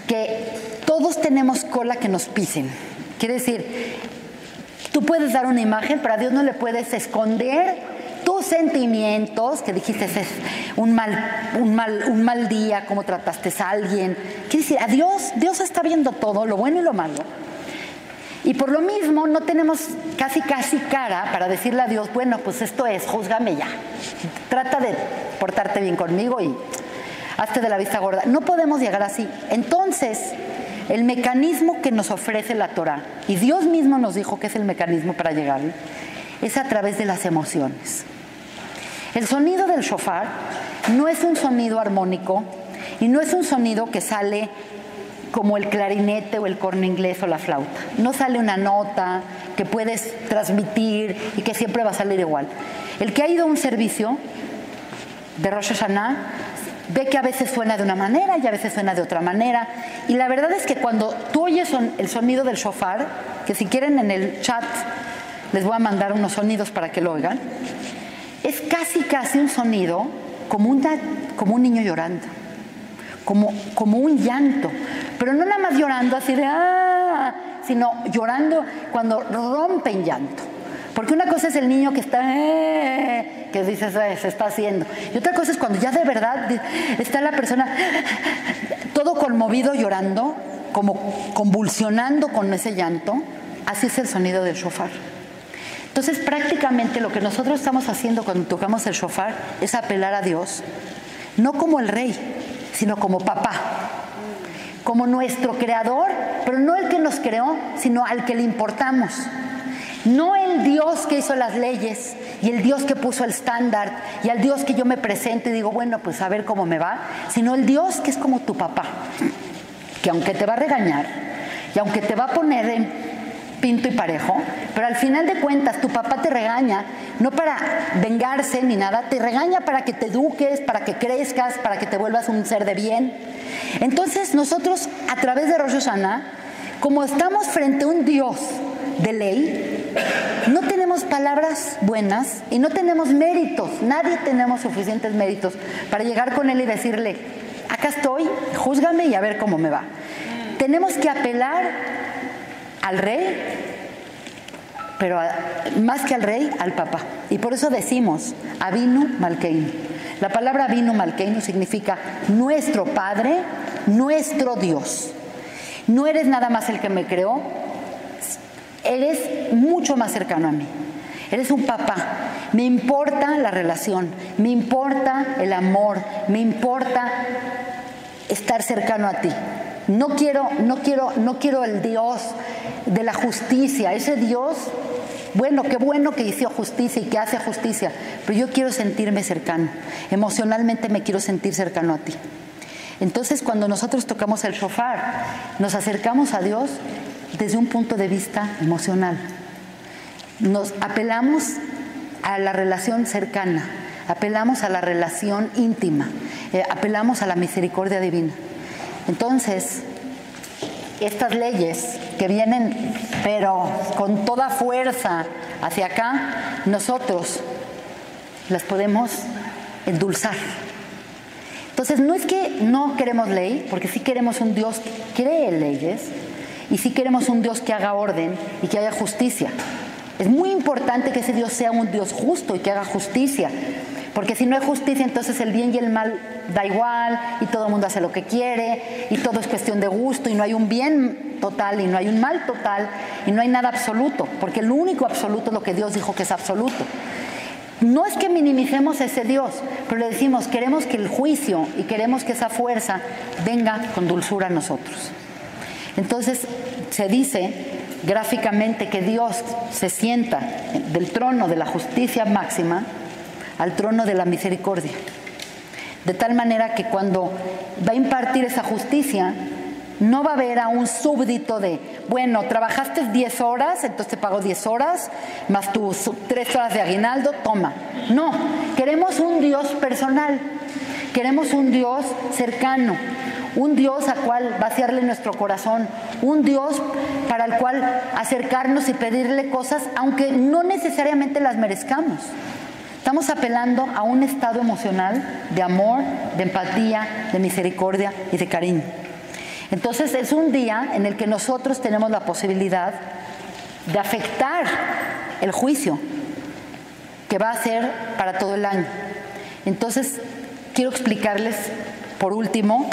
que todos tenemos cola que nos pisen. Quiere decir, tú puedes dar una imagen, pero a Dios no le puedes esconder tus sentimientos, que dijiste es un mal día, cómo trataste a alguien. Quiere decir, a Dios está viendo todo, lo bueno y lo malo. Y por lo mismo no tenemos casi cara para decirle a Dios, bueno, pues esto es, júzgame ya. Trata de portarte bien conmigo y hazte de la vista gorda. No podemos llegar así. Entonces, el mecanismo que nos ofrece la Torah, y Dios mismo nos dijo que es el mecanismo para llegar, es a través de las emociones. El sonido del shofar no es un sonido armónico y no es un sonido que sale como el clarinete o el corno inglés o la flauta. No sale una nota que puedes transmitir y que siempre va a salir igual. El que ha ido a un servicio de Rosh Hashanah ve que a veces suena de una manera y a veces suena de otra manera. Y la verdad es que cuando tú oyes el sonido del shofar, que si quieren en el chat les voy a mandar unos sonidos para que lo oigan, es casi un sonido como un niño llorando, como un llanto, pero no nada más llorando así de sino llorando cuando rompe en llanto. Porque una cosa es el niño que está, que dices, se está haciendo. Y otra cosa es cuando ya de verdad está la persona todo conmovido llorando, como convulsionando con ese llanto. Así es el sonido del shofar. Entonces, prácticamente lo que nosotros estamos haciendo cuando tocamos el shofar es apelar a Dios, no como el rey, sino como papá, como nuestro creador, pero no el que nos creó, sino al que le importamos. No el Dios que hizo las leyes y el Dios que puso el estándar y al Dios que yo me presento y digo, bueno, pues a ver cómo me va, sino el Dios que es como tu papá, que aunque te va a regañar y aunque te va a poner en pinto y parejo, pero al final de cuentas tu papá te regaña no para vengarse ni nada, te regaña para que te eduques, para que crezcas, para que te vuelvas un ser de bien. Entonces nosotros a través de Rosh Hashanah, como estamos frente a un Dios de ley, no tenemos palabras buenas y no tenemos méritos, nadie tenemos suficientes méritos para llegar con Él y decirle, acá estoy, júzgame y a ver cómo me va. Tenemos que apelar al rey, pero más que al rey, al papá. Y por eso decimos Avinu Malkeinu. La palabra Avinu Malkeinu significa nuestro Padre, nuestro Dios. No eres nada más el que me creó, eres mucho más cercano a mí. Eres un papá. Me importa la relación, me importa el amor, me importa estar cercano a ti. No quiero el Dios de la justicia, ese Dios, bueno, qué bueno que hizo justicia y que hace justicia, pero yo quiero sentirme cercano, emocionalmente me quiero sentir cercano a ti. Entonces, cuando nosotros tocamos el shofar, nos acercamos a Dios desde un punto de vista emocional. Nos apelamos a la relación cercana, apelamos a la relación íntima, apelamos a la misericordia divina. Entonces, estas leyes que vienen, pero con toda fuerza hacia acá, nosotros las podemos endulzar. Entonces, no es que no queremos ley, porque sí queremos un Dios que cree leyes y sí queremos un Dios que haga orden y que haya justicia. Es muy importante que ese Dios sea un Dios justo y que haga justicia, porque si no hay justicia, entonces el bien y el mal da igual y todo el mundo hace lo que quiere y todo es cuestión de gusto y no hay un bien total y no hay un mal total y no hay nada absoluto, porque lo único absoluto es lo que Dios dijo que es absoluto. No es que minimicemos a ese Dios, pero le decimos, queremos que el juicio y queremos que esa fuerza venga con dulzura a nosotros. Entonces se dice gráficamente que Dios se sienta del trono de la justicia máxima al trono de la misericordia. De tal manera que cuando va a impartir esa justicia, no va a haber a un súbdito de, bueno, trabajaste 10 horas, entonces te pago 10 horas, más tus 3 horas de aguinaldo, toma. No, queremos un Dios personal, queremos un Dios cercano, un Dios al cual vaciarle nuestro corazón, un Dios para el cual acercarnos y pedirle cosas, aunque no necesariamente las merezcamos. Estamos apelando a un estado emocional de amor, de empatía, de misericordia y de cariño. Entonces es un día en el que nosotros tenemos la posibilidad de afectar el juicio que va a ser para todo el año. Entonces quiero explicarles por último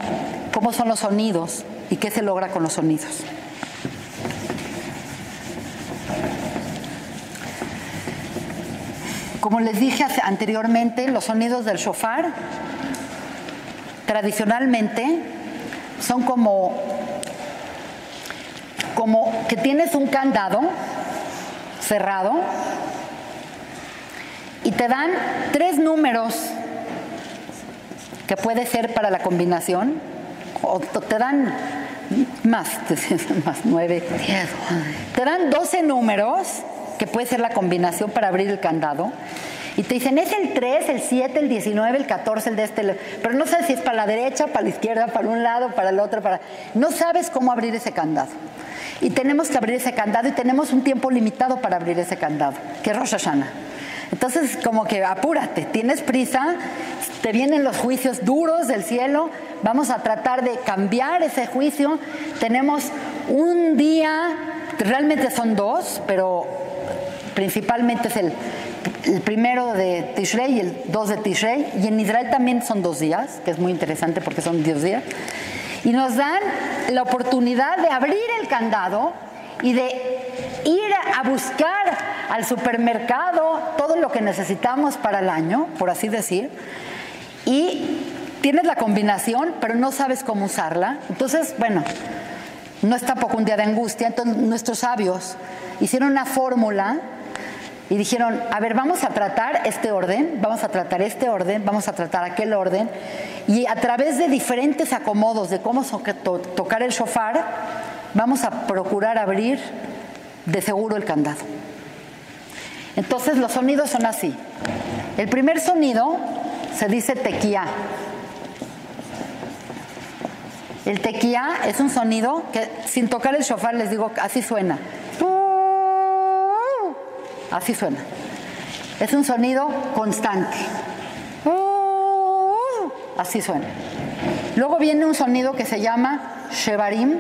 cómo son los sonidos y qué se logra con los sonidos. Como les dije anteriormente, los sonidos del shofar tradicionalmente son como que tienes un candado cerrado y te dan 3 números que puede ser para la combinación, o te dan más 9, 10, te dan 12 números que puede ser la combinación para abrir el candado. Y te dicen, es el 3, el 7, el 19, el 14, el de este. Pero no sabes si es para la derecha, para la izquierda, para un lado, para el otro. No sabes cómo abrir ese candado. Y tenemos que abrir ese candado y tenemos un tiempo limitado para abrir ese candado, que es Rosh Hashanah. Entonces, como que apúrate, tienes prisa, te vienen los juicios duros del cielo, vamos a tratar de cambiar ese juicio. Tenemos un día, realmente son 2, pero principalmente es el primero de Tishrei y el 2 de Tishrei, y en Israel también son 2 días, que es muy interesante porque son 10 días, y nos dan la oportunidad de abrir el candado y de ir a buscar al supermercado todo lo que necesitamos para el año, por así decir, y tienes la combinación, pero no sabes cómo usarla. Entonces, bueno, no es tampoco un día de angustia. Entonces nuestros sabios hicieron una fórmula y dijeron, a ver, vamos a tratar este orden, vamos a tratar este orden, vamos a tratar aquel orden, y a través de diferentes acomodos de cómo tocar el shofar, vamos a procurar abrir de seguro el candado. Entonces los sonidos son así. El primer sonido se dice tequía. El tequía es un sonido que sin tocar el shofar les digo, así suena. Así suena. Es un sonido constante. Así suena. Luego viene un sonido que se llama shevarim,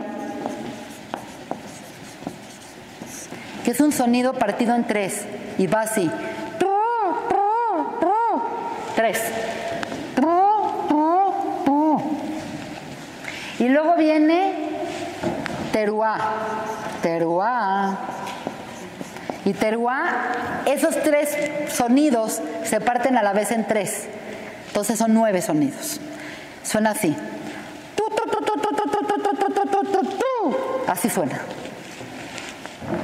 que es un sonido partido en 3 y va así. 3. Y luego viene teruá. Teruá. Y teruá, esos 3 sonidos se parten a la vez en 3. Entonces son 9 sonidos. Suena así. Así suena.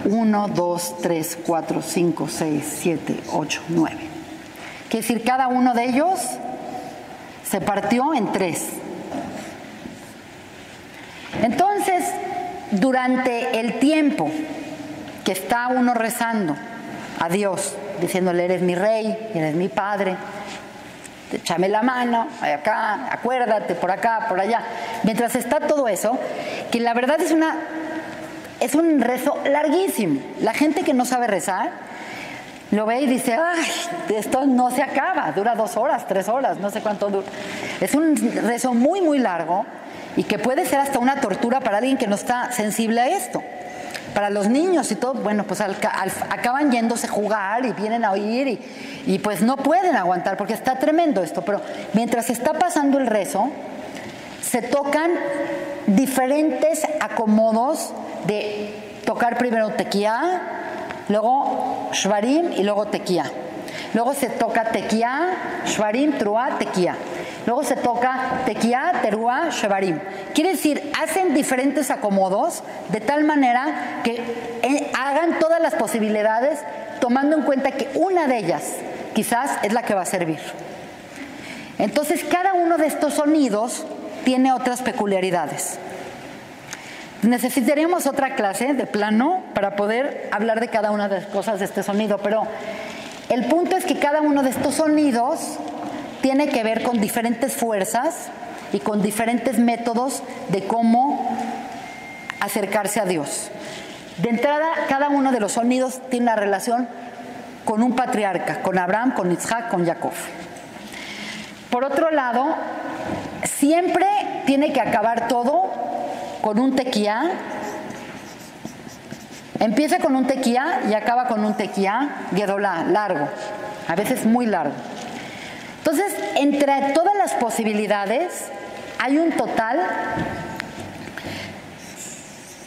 1, 2, 3, 4, 5, 6, 7, 8, 9. Quiere decir, cada uno de ellos se partió en 3. Entonces, durante el tiempo que está uno rezando a Dios, diciéndole, eres mi rey, eres mi padre, échame la mano, acá, acuérdate, por acá, por allá. Mientras está todo eso, que la verdad es un rezo larguísimo. La gente que no sabe rezar lo ve y dice, ay, esto no se acaba, dura 2 horas, 3 horas, no sé cuánto dura. Es un rezo muy, muy largo y que puede ser hasta una tortura para alguien que no está sensible a esto. Para los niños y todo, bueno, pues acaban yéndose a jugar y vienen a oír y pues no pueden aguantar porque está tremendo esto. Pero mientras está pasando el rezo, se tocan diferentes acomodos de tocar primero tequía, luego shvarim y luego tequía. Luego se toca tequía, shvarim, teruá, tequía. Luego se toca tequía, teruá, shvarim. Quiere decir, hacen diferentes acomodos de tal manera que hagan todas las posibilidades, tomando en cuenta que una de ellas quizás es la que va a servir. Entonces, cada uno de estos sonidos tiene otras peculiaridades. Necesitaríamos otra clase de plano para poder hablar de cada una de las cosas de este sonido, pero el punto es que cada uno de estos sonidos tiene que ver con diferentes fuerzas y con diferentes métodos de cómo acercarse a Dios. De entrada, cada uno de los sonidos tiene una relación con un patriarca, con Abraham, con Isaac, con Jacob. Por otro lado, siempre tiene que acabar todo con un tequía. Empieza con un tequía y acaba con un tequía gedolá, largo, a veces muy largo. Entonces, entre todas las posibilidades, hay un total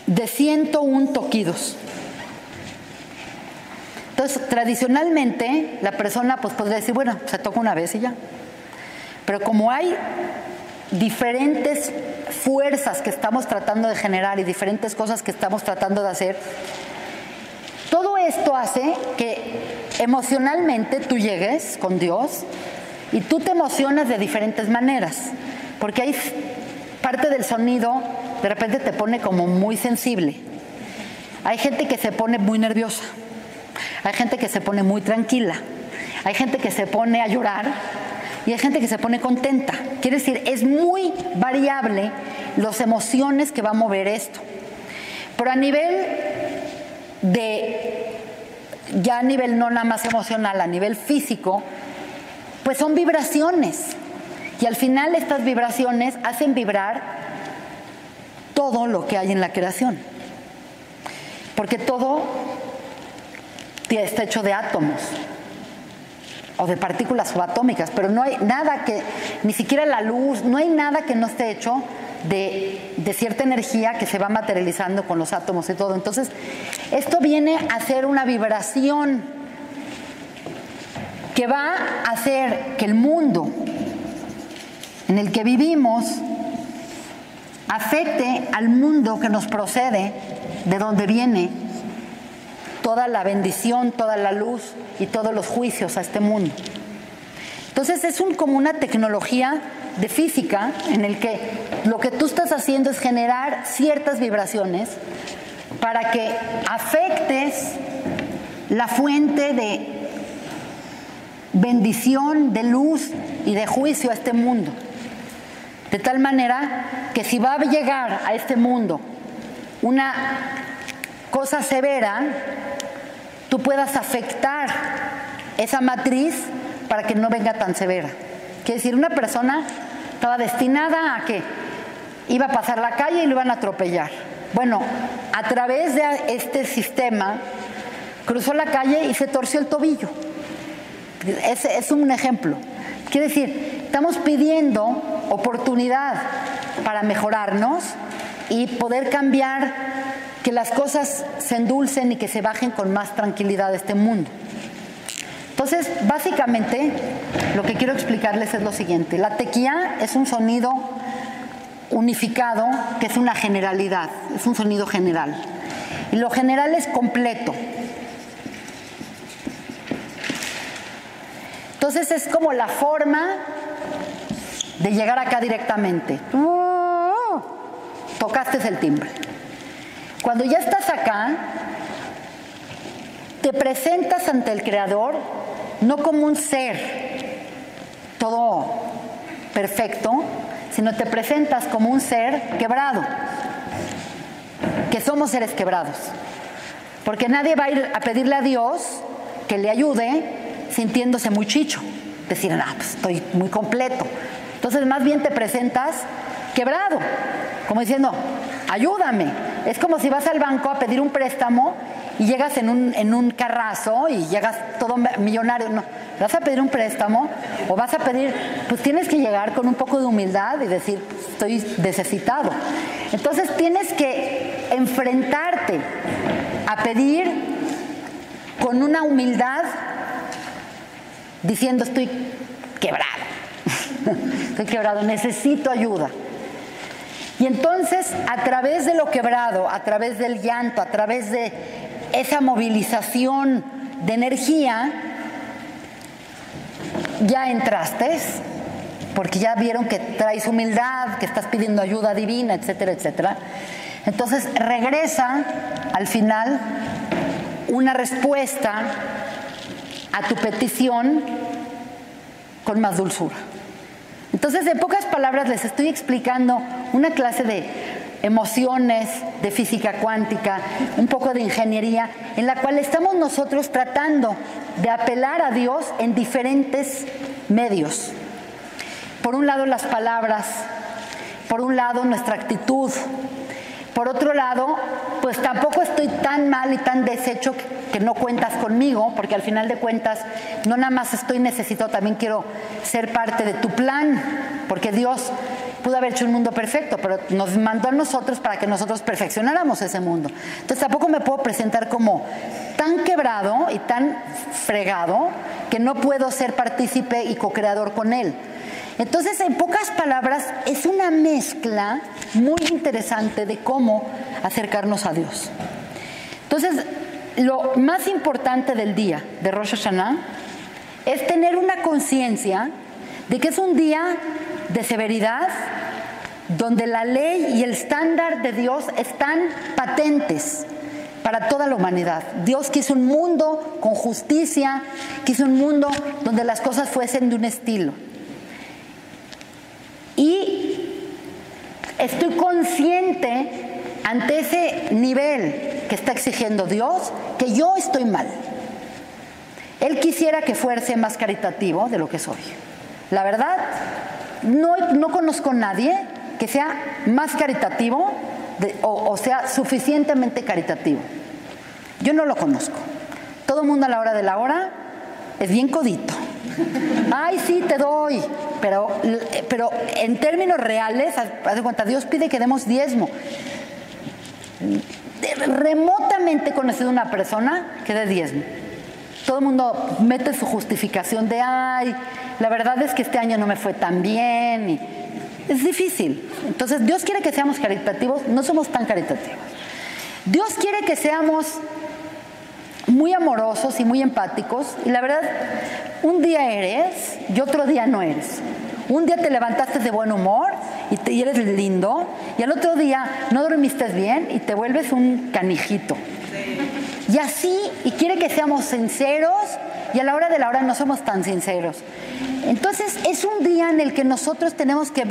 de 101 toquidos. Entonces, tradicionalmente, la persona pues podría decir, bueno, se toca una vez y ya. Pero como hay diferentes fuerzas que estamos tratando de generar y diferentes cosas que estamos tratando de hacer, todo esto hace que emocionalmente tú llegues con Dios y tú te emocionas de diferentes maneras, porque hay parte del sonido de repente te pone como muy sensible. Hay gente que se pone muy nerviosa, hay gente que se pone muy tranquila, hay gente que se pone a llorar y hay gente que se pone contenta. Quiere decir, es muy variable las emociones que va a mover esto. Pero a nivel ya a nivel no nada más emocional, a nivel físico, pues son vibraciones. Y al final estas vibraciones hacen vibrar todo lo que hay en la creación. Porque todo está hecho de átomos o de partículas subatómicas, pero no hay nada que, ni siquiera la luz, no hay nada que no esté hecho de cierta energía que se va materializando con los átomos y todo. Entonces, esto viene a ser una vibración que va a hacer que el mundo en el que vivimos afecte al mundo que nos procede, de donde viene toda la bendición, toda la luz y todos los juicios a este mundo. Entonces es como una tecnología de física en el que lo que tú estás haciendo es generar ciertas vibraciones para que afectes la fuente de bendición, de luz y de juicio a este mundo. De tal manera que si va a llegar a este mundo una cosa severa, tú puedas afectar esa matriz para que no venga tan severa. Quiere decir, una persona estaba destinada a que iba a pasar la calle y lo iban a atropellar. Bueno, a través de este sistema, cruzó la calle y se torció el tobillo. Es un ejemplo. Quiere decir, estamos pidiendo oportunidad para mejorarnos y poder cambiar, que las cosas se endulcen y que se bajen con más tranquilidad de este mundo. Entonces, básicamente, lo que quiero explicarles es lo siguiente. La tequía es un sonido unificado, que es una generalidad, es un sonido general. Y lo general es completo. Entonces, es como la forma de llegar acá directamente. Tocaste el timbre. Cuando ya estás acá, te presentas ante el Creador no como un ser todo perfecto, sino te presentas como un ser quebrado, que somos seres quebrados. Porque nadie va a ir a pedirle a Dios que le ayude sintiéndose muy chicho. Decir, pues estoy muy completo. Entonces más bien te presentas quebrado, como diciendo, ayúdame. Es como si vas al banco a pedir un préstamo y llegas en un carrazo y llegas todo millonario. No, vas a pedir un préstamo o vas a pedir, pues tienes que llegar con un poco de humildad y decir, estoy necesitado. Entonces tienes que enfrentarte a pedir con una humildad diciendo, estoy quebrado. Estoy quebrado, necesito ayuda. Y entonces, a través de lo quebrado, a través del llanto, a través de esa movilización de energía, ya entraste, porque ya vieron que traes humildad, que estás pidiendo ayuda divina, etcétera, etcétera. Entonces regresa al final una respuesta a tu petición con más dulzura. Entonces, en pocas palabras, les estoy explicando una clase de emociones, de física cuántica, un poco de ingeniería, en la cual estamos nosotros tratando de apelar a Dios en diferentes medios. Por un lado, las palabras, por un lado, nuestra actitud. Por otro lado, pues tampoco estoy tan mal y tan deshecho que no cuentas conmigo, porque al final de cuentas no nada más estoy necesitado, también quiero ser parte de tu plan, porque Dios pudo haber hecho un mundo perfecto, pero nos mandó a nosotros para que nosotros perfeccionáramos ese mundo. Entonces tampoco me puedo presentar como tan quebrado y tan fregado que no puedo ser partícipe y co-creador con Él. Entonces, en pocas palabras, es una mezcla muy interesante de cómo acercarnos a Dios. Entonces, lo más importante del día de Rosh Hashanah es tener una conciencia de que es un día de severidad, donde la ley y el estándar de Dios están patentes para toda la humanidad. Dios quiso un mundo con justicia, quiso un mundo donde las cosas fuesen de un estilo. Y estoy consciente ante ese nivel que está exigiendo Dios, que yo estoy mal. Él quisiera que fuese más caritativo de lo que soy. La verdad, no conozco a nadie que sea más caritativo o sea suficientemente caritativo. Yo no lo conozco. Todo el mundo a la hora de la hora es bien codito. Ay, sí, te doy. Pero en términos reales, haz de cuenta, Dios pide que demos diezmo. Remotamente he conocido una persona que dé diezmo. Todo el mundo mete su justificación de, ay, la verdad es que este año no me fue tan bien. Y es difícil. Entonces, Dios quiere que seamos caritativos, no somos tan caritativos. Dios quiere que seamos muy amorosos y muy empáticos, y la verdad, un día eres y otro día no eres. Un día te levantaste de buen humor y eres lindo, y al otro día no dormiste bien y te vuelves un canijito. Y así, y quiere que seamos sinceros, y a la hora de la hora no somos tan sinceros. Entonces es un día en el que nosotros tenemos que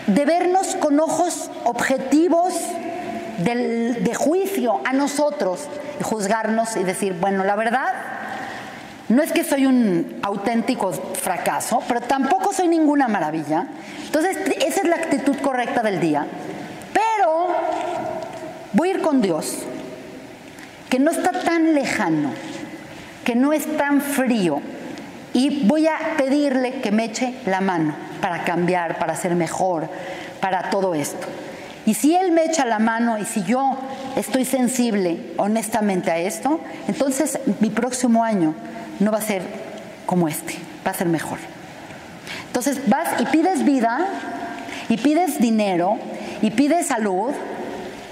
vernos con ojos objetivos de juicio a nosotros, y juzgarnos y decir, bueno, la verdad, no es que soy un auténtico fracaso, pero tampoco soy ninguna maravilla. Entonces, esa es la actitud correcta del día. Pero voy a ir con Dios, que no está tan lejano, que no es tan frío, y voy a pedirle que me eche la mano para cambiar, para ser mejor, para todo esto. Y si Él me echa la mano y si yo estoy sensible honestamente a esto, entonces mi próximo año no va a ser como este, va a ser mejor. Entonces vas y pides vida, y pides dinero, y pides salud,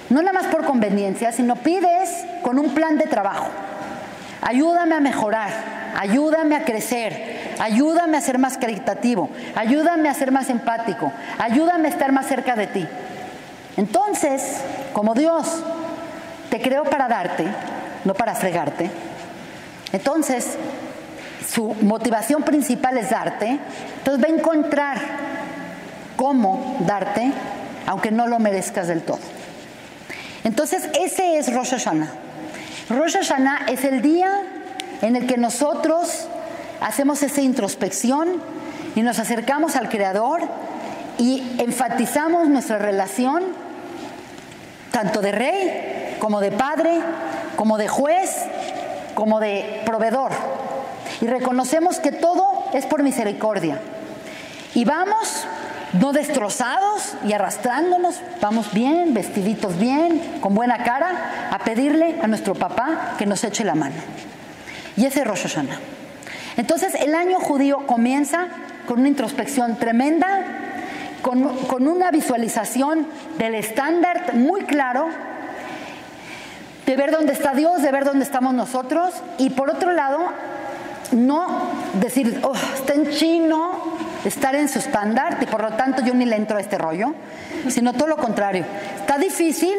no nada más por conveniencia, sino pides con un plan de trabajo. Ayúdame a mejorar, ayúdame a crecer, ayúdame a ser más caritativo, ayúdame a ser más empático, ayúdame a estar más cerca de ti. Entonces, como Dios te creó para darte, no para fregarte, entonces su motivación principal es darte, entonces va a encontrar cómo darte, aunque no lo merezcas del todo. Entonces ese es Rosh Hashanah. Rosh Hashanah es el día en el que nosotros hacemos esa introspección y nos acercamos al Creador y enfatizamos nuestra relación tanto de rey, como de padre, como de juez, como de proveedor. Y reconocemos que todo es por misericordia. Y vamos, no destrozados y arrastrándonos, vamos bien, vestiditos bien, con buena cara, a pedirle a nuestro papá que nos eche la mano. Y ese es Rosh Hashanah. Entonces el año judío comienza con una introspección tremenda, con una visualización del estándar muy claro, de ver dónde está Dios, de ver dónde estamos nosotros, y por otro lado, no decir, oh, está en chino, estar en su estándar, y por lo tanto yo ni le entro a este rollo, sino todo lo contrario. Está difícil,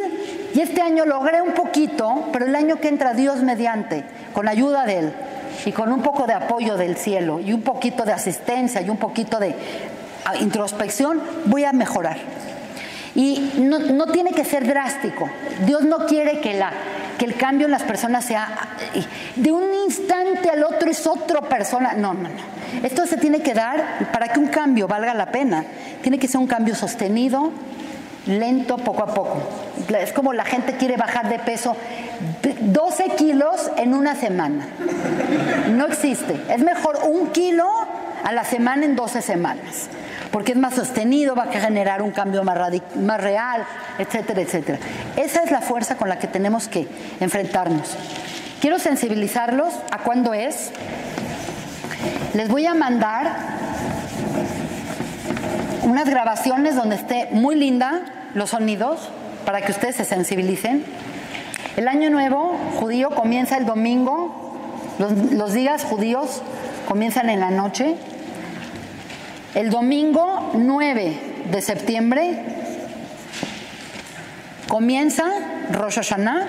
y este año logré un poquito, pero el año que entra, Dios mediante, con ayuda de Él, y con un poco de apoyo del cielo, y un poquito de asistencia, y un poquito de introspección, voy a mejorar. Y no tiene que ser drástico. Dios no quiere que el cambio en las personas sea de un instante al otro es otra persona. No. Esto se tiene que dar para que un cambio valga la pena. Tiene que ser un cambio sostenido, lento, poco a poco. Es como la gente quiere bajar de peso 12 kilos en una semana. No existe. Es mejor 1 kilo a la semana en 12 semanas. Porque es más sostenido, va a generar un cambio más real, etcétera, etcétera. Esa es la fuerza con la que tenemos que enfrentarnos. Quiero sensibilizarlos a cuándo es. Les voy a mandar unas grabaciones donde esté muy linda los sonidos para que ustedes se sensibilicen. El año nuevo judío comienza el domingo. Los días judíos comienzan en la noche. El domingo 9 de septiembre comienza Rosh Hashanah,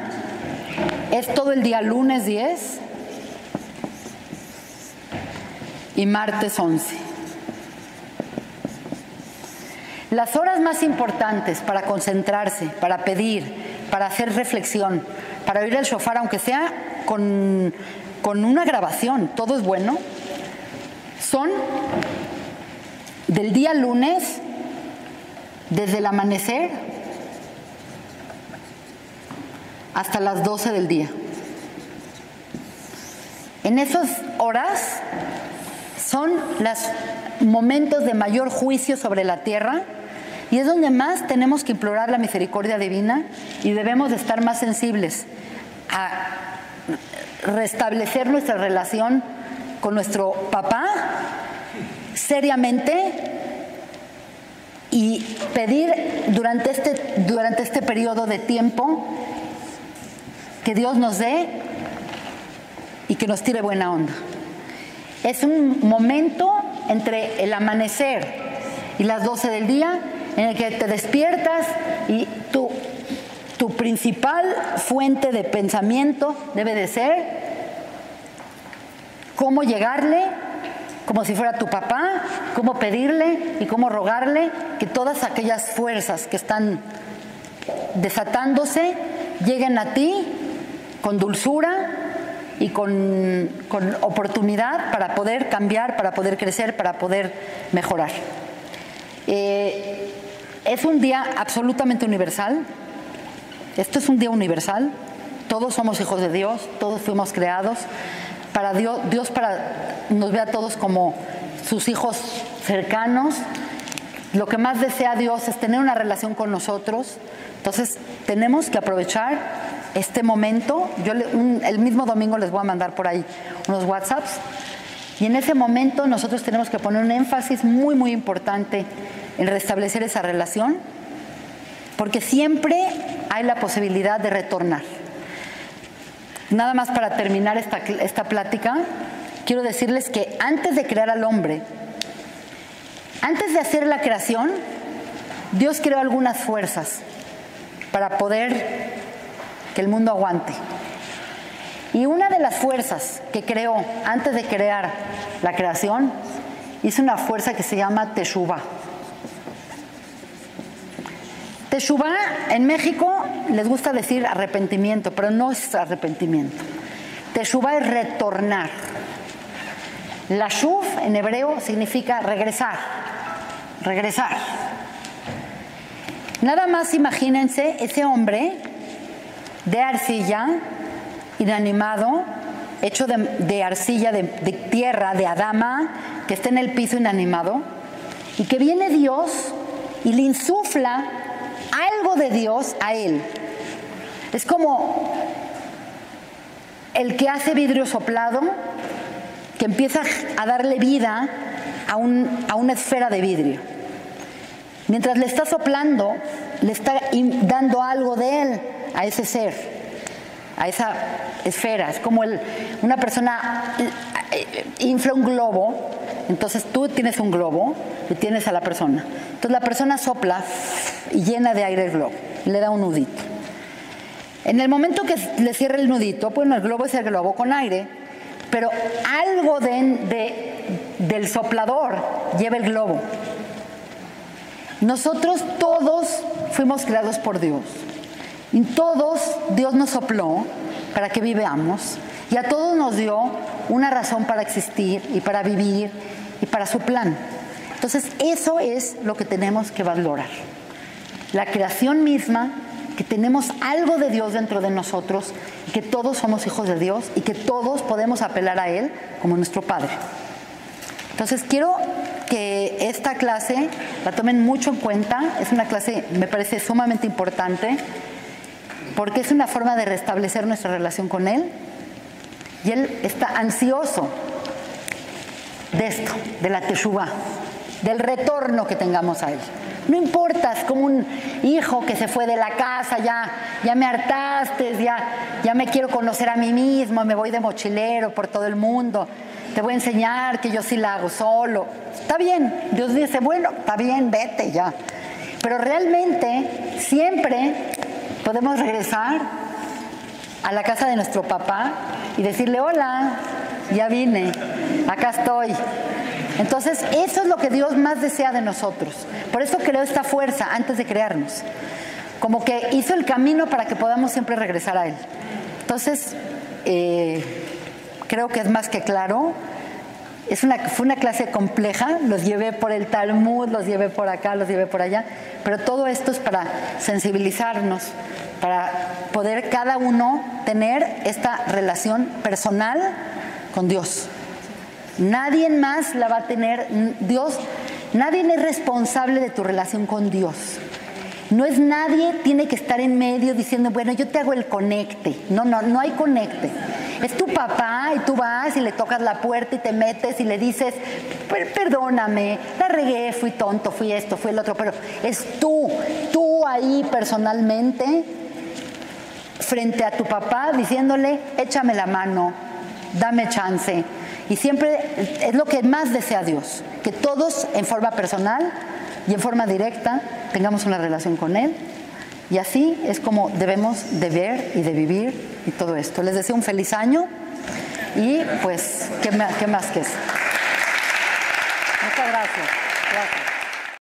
es todo el día lunes 10 y martes 11. Las horas más importantes para concentrarse, para pedir, para hacer reflexión, para oír el shofar, aunque sea con una grabación, todo es bueno, son del día lunes, desde el amanecer hasta las 12 del día. En esas horas son los momentos de mayor juicio sobre la tierra y es donde más tenemos que implorar la misericordia divina y debemos de estar más sensibles a restablecer nuestra relación con nuestro papá seriamente y pedir durante este periodo de tiempo que Dios nos dé y que nos tire buena onda. Es un momento entre el amanecer y las 12 del día en el que te despiertas y tu principal fuente de pensamiento debe de ser cómo llegarle como si fuera tu papá, cómo pedirle y cómo rogarle que todas aquellas fuerzas que están desatándose lleguen a ti con dulzura y con oportunidad para poder cambiar, para poder crecer, para poder mejorar. Es un día absolutamente universal. Esto es un día universal. Todos somos hijos de Dios, todos fuimos creados. Para Dios nos ve a todos como sus hijos cercanos. Lo que más desea Dios es tener una relación con nosotros. Entonces tenemos que aprovechar este momento. El mismo domingo les voy a mandar por ahí unos WhatsApps. Y en ese momento nosotros tenemos que poner un énfasis muy, muy importante en restablecer esa relación, porque siempre hay la posibilidad de retornar. Nada más para terminar esta plática, quiero decirles que antes de crear al hombre, antes de hacer la creación, Dios creó algunas fuerzas para poder que el mundo aguante. Y una de las fuerzas que creó antes de crear la creación, hizo una fuerza que se llama Teshuvah. Teshuvah en México les gusta decir arrepentimiento, pero no es arrepentimiento. Teshuvá es retornar. La shuv en hebreo significa regresar, regresar. Nada más imagínense ese hombre de arcilla, inanimado, hecho de arcilla, de tierra, de Adama, que está en el piso inanimado, y que viene Dios y le insufla algo de Dios a él. Es como el que hace vidrio soplado, que empieza a darle vida a una esfera de vidrio. Mientras le está soplando, le está dando algo de él a ese ser, a esa esfera. Es como una persona infla un globo, entonces tú tienes un globo y tienes a la persona. Entonces la persona sopla y llena de aire el globo, le da un nudito. En el momento que le cierra el nudito, bueno, el globo es el globo con aire, pero algo del soplador lleva el globo. Nosotros todos fuimos creados por Dios. Y todos Dios nos sopló para que vivamos. Y a todos nos dio una razón para existir y para vivir y para su plan. Entonces eso es lo que tenemos que valorar. La creación misma, que tenemos algo de Dios dentro de nosotros, y que todos somos hijos de Dios y que todos podemos apelar a Él como nuestro Padre. Entonces quiero que esta clase la tomen mucho en cuenta. Es una clase, me parece, sumamente importante, porque es una forma de restablecer nuestra relación con Él. Y Él está ansioso de esto, de la teshuvá, del retorno que tengamos a Él. No importa, es como un hijo que se fue de la casa, ya me hartaste, ya me quiero conocer a mí mismo, me voy de mochilero por todo el mundo, te voy a enseñar que yo sí la hago solo. Está bien, Dios dice, bueno, está bien, vete ya. Pero realmente siempre podemos regresar a la casa de nuestro papá y decirle, hola, ya vine, acá estoy. Entonces, eso es lo que Dios más desea de nosotros. Por eso creó esta fuerza antes de crearnos. Como que hizo el camino para que podamos siempre regresar a Él. Entonces, creo que es más que claro. Fue una clase compleja. Los llevé por el Talmud, los llevé por acá, los llevé por allá. Pero todo esto es para sensibilizarnos, para poder cada uno tener esta relación personal con Dios. Nadie más la va a tener. Dios, nadie es responsable de tu relación con Dios. Nadie tiene que estar en medio diciendo, bueno, yo te hago el conecte. No hay conecte. Es tu papá y tú vas y le tocas la puerta y te metes y le dices, perdóname, la regué, fui tonto, fui esto, fui el otro, pero es tú ahí personalmente frente a tu papá diciéndole, échame la mano, dame chance. Y siempre es lo que más desea Dios, que todos en forma personal y en forma directa tengamos una relación con Él. Y así es como debemos de ver y de vivir y todo esto. Les deseo un feliz año y pues, ¿qué más que eso? Muchas gracias. Gracias.